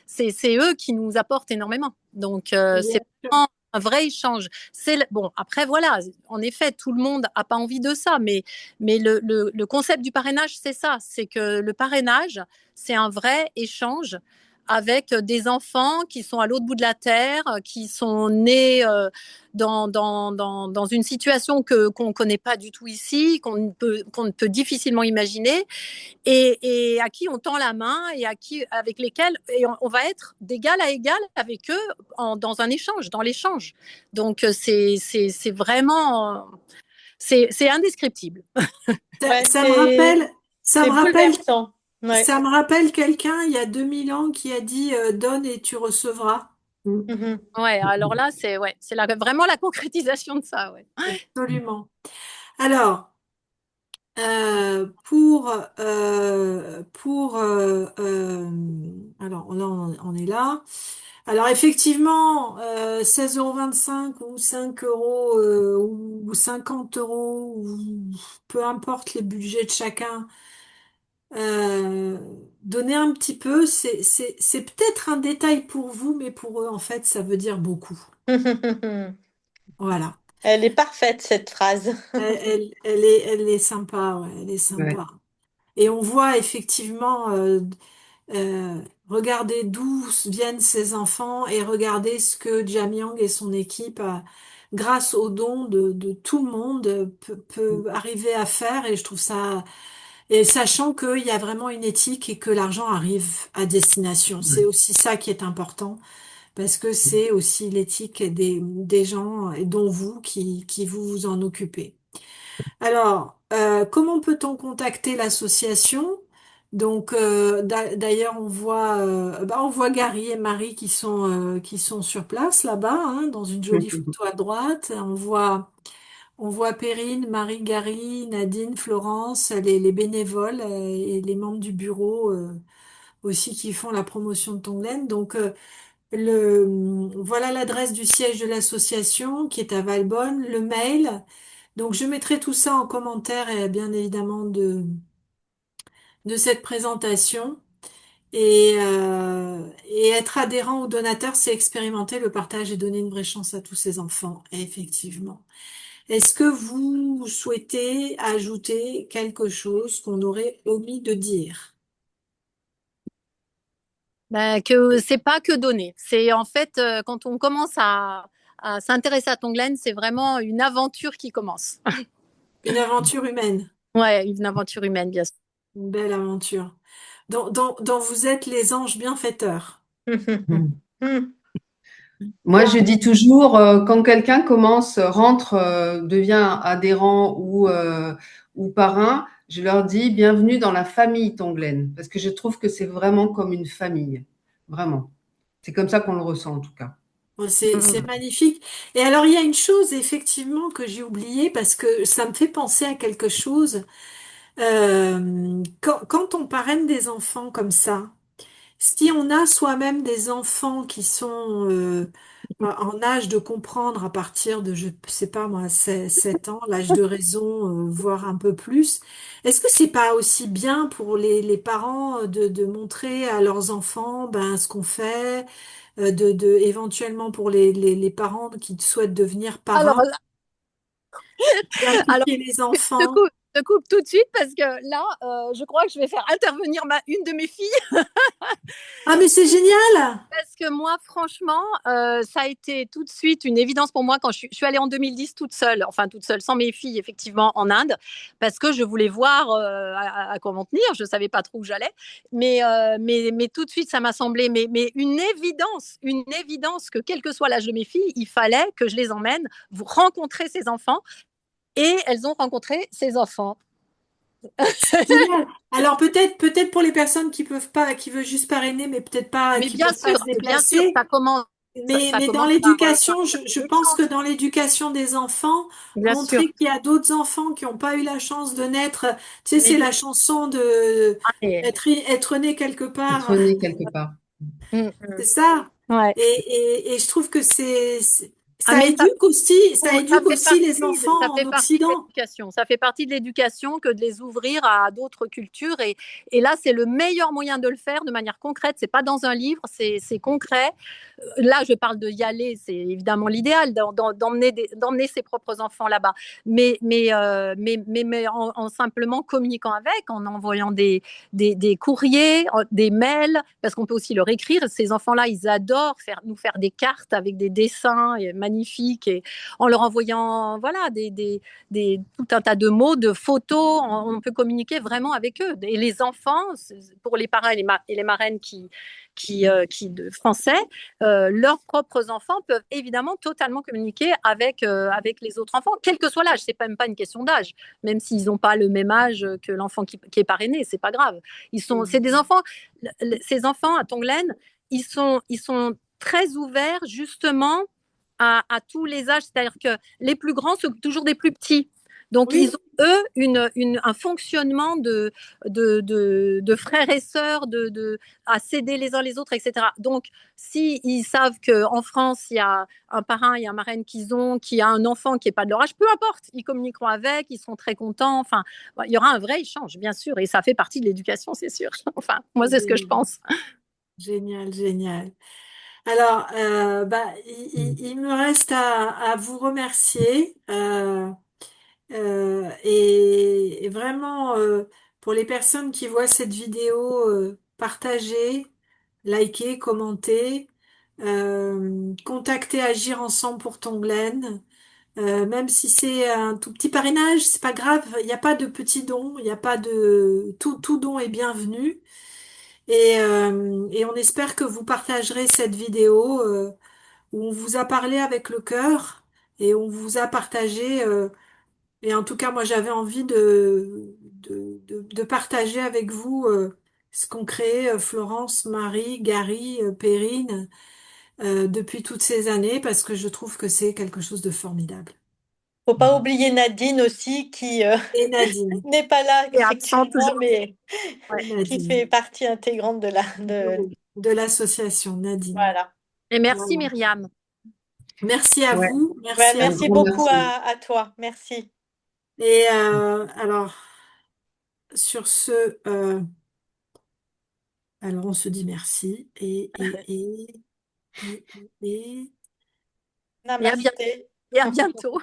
c'est eux qui nous apportent énormément. Donc c'est Bien sûr. vraiment un vrai échange. Bon, après voilà, en effet, tout le monde n'a pas envie de ça, mais le concept du parrainage, c'est ça, c'est que le parrainage, c'est un vrai échange avec des enfants qui sont à l'autre bout de la terre, qui sont nés dans une situation qu'on ne connaît pas du tout ici, qu'on ne peut difficilement imaginer, et à qui on tend la main et avec lesquels on va être d'égal à égal avec eux dans un échange, dans l'échange. Donc c'est vraiment, c'est indescriptible. Ouais, Ça me rappelle, ça me c'est rappelle, bouleversant. Ouais. ça me rappelle quelqu'un il y a 2000 ans qui a dit donne et tu recevras. Mm. Mhm. Ouais, alors là, c'est vraiment la concrétisation de ça. Ouais. Absolument. Alors, alors là on est là. Alors effectivement, 16,25 € ou 5 € ou 50 € ou peu importe les budgets de chacun, euh, donner un petit peu, c'est peut-être un détail pour vous, mais pour eux en fait ça veut dire beaucoup. Voilà. Elle est parfaite, cette phrase. Elle est sympa, ouais, elle est Ouais. sympa. Et on voit effectivement, regardez d'où viennent ces enfants et regardez ce que Jamyang et son équipe, grâce aux dons de tout le monde, peut arriver à faire. Et je trouve ça, et sachant qu'il y a vraiment une éthique et que l'argent arrive à destination. C'est aussi ça qui est important parce que c'est aussi l'éthique des gens et dont vous qui vous en occupez. Alors, comment peut-on contacter l'association? Donc, d'ailleurs, on voit Gary et Marie qui sont sur place là-bas, hein, dans une jolie photo à droite. On voit Perrine, Marie, Gary, Nadine, Florence, les bénévoles et les membres du bureau aussi qui font la promotion de Tonglen. Donc, voilà l'adresse du siège de l'association qui est à Valbonne, le mail. Donc je mettrai tout ça en commentaire et bien évidemment de cette présentation. Et être adhérent ou donateur, c'est expérimenter le partage et donner une vraie chance à tous ces enfants, effectivement. Est-ce que vous souhaitez ajouter quelque chose qu'on aurait omis de dire? Ben, que c'est pas que donner. C'est en fait, quand on commence à s'intéresser à Tonglen, c'est vraiment une aventure qui commence. Une aventure humaine, Ouais, une aventure humaine, bien sûr. une belle aventure, dont vous êtes les anges bienfaiteurs. Moi, je dis toujours, quand quelqu'un commence, rentre, devient adhérent ou parrain, je leur dis bienvenue dans la famille Tonglen, parce que je trouve que c'est vraiment comme une famille, vraiment. C'est comme ça qu'on le ressent en tout cas. Bon, c'est magnifique. Et alors, il y a une chose effectivement que j'ai oubliée parce que ça me fait penser à quelque chose. Quand on parraine des enfants comme ça, si on a soi-même des enfants qui sont en âge de comprendre à partir de, je sais pas moi, 7 ans, l'âge de raison, voire un peu plus, est-ce que c'est pas aussi bien pour les parents de montrer à leurs enfants ben, ce qu'on fait, éventuellement pour les parents qui souhaitent devenir Alors, parrains, alors d'impliquer les je te enfants? coupe, je te coupe tout de suite parce que là, je crois que je vais faire intervenir une de mes filles. Ah, mais c'est génial! Parce que moi, franchement, ça a été tout de suite une évidence pour moi quand je suis allée en 2010 toute seule, enfin toute seule, sans mes filles, effectivement, en Inde, parce que je voulais voir à quoi m'en tenir. Je ne savais pas trop où j'allais. Mais tout de suite, ça m'a semblé mais une évidence que quel que soit l'âge de mes filles, il fallait que je les emmène vous rencontrer ces enfants. Et elles ont rencontré ces enfants. C'est génial. Alors peut-être pour les personnes qui peuvent pas, qui veulent juste parrainer, mais peut-être pas, Mais qui peuvent pas se bien sûr, déplacer. Mais dans commence par l'éducation, je pense que l'échange. dans l'éducation des enfants, Bien sûr. montrer qu'il y a d'autres enfants qui n'ont pas eu la chance de naître. Tu sais, Mais c'est bien la chanson de sûr. être né quelque Être part. né quelque part. Mm, C'est ça. ouais. Et je trouve que Ah, mais ça éduque aussi les ça enfants en fait partie de Occident. l'éducation. Ça fait partie de l'éducation que de les ouvrir à d'autres cultures. Et là, c'est le meilleur moyen de le faire de manière concrète. C'est pas dans un livre, c'est concret. Là, je parle de y aller, c'est évidemment l'idéal, d'emmener ses propres enfants là-bas. Mais en simplement communiquant avec, en envoyant des courriers, des mails, parce qu'on peut aussi leur écrire. Ces enfants-là, ils adorent nous faire des cartes avec des dessins magnifiques et en leur envoyant voilà, tout un tas de mots, de photos. On peut communiquer vraiment avec eux. Et les enfants, pour les parents et les marraines français, leurs propres enfants peuvent évidemment totalement communiquer avec les autres enfants, quel que soit l'âge. C'est même pas une question d'âge, même s'ils n'ont pas le même âge que l'enfant qui est parrainé, c'est pas grave. C'est des enfants, ces enfants à Tonglen, ils sont très ouverts justement à tous les âges, c'est-à-dire que les plus grands sont toujours des plus petits. Donc, ils Oui, ont, eux, un fonctionnement de frères et sœurs, à s'aider les uns les autres, etc. Donc, s'ils savent qu'en France, il y a un parrain et un marraine qui a un enfant qui n'est pas de leur âge, peu importe, ils communiqueront avec, ils seront très contents. Enfin, il y aura un vrai échange, bien sûr, et ça fait partie de l'éducation, c'est sûr. Enfin, moi, c'est ce que je génial, pense. génial, génial. Alors, il me reste à vous remercier et vraiment pour les personnes qui voient cette vidéo, partagez, likez, commentez, contactez Agir Ensemble pour Tonglen. Même si c'est un tout petit parrainage, c'est pas grave, il n'y a pas de petits dons, il n'y a pas de tout don est bienvenu. Et on espère que vous partagerez cette vidéo où on vous a parlé avec le cœur et on vous a partagé. Et en tout cas, moi, j'avais envie de partager avec vous ce qu'ont créé Florence, Marie, Gary, Perrine depuis toutes ces années parce que je trouve que c'est quelque chose de formidable. Faut pas oublier Nadine aussi, qui Et Nadine, n'est pas là, Et absent effectivement, toujours. mais Ouais. et qui Nadine, fait partie intégrante de l'association Nadine. voilà. Et merci Voilà. Myriam. Merci à Ouais, vous, Ouais, merci à un merci vous. grand beaucoup merci. à toi. Merci. Et alors, sur ce, alors on se dit merci et, et, et, Et à bien- Namasté. et à bientôt.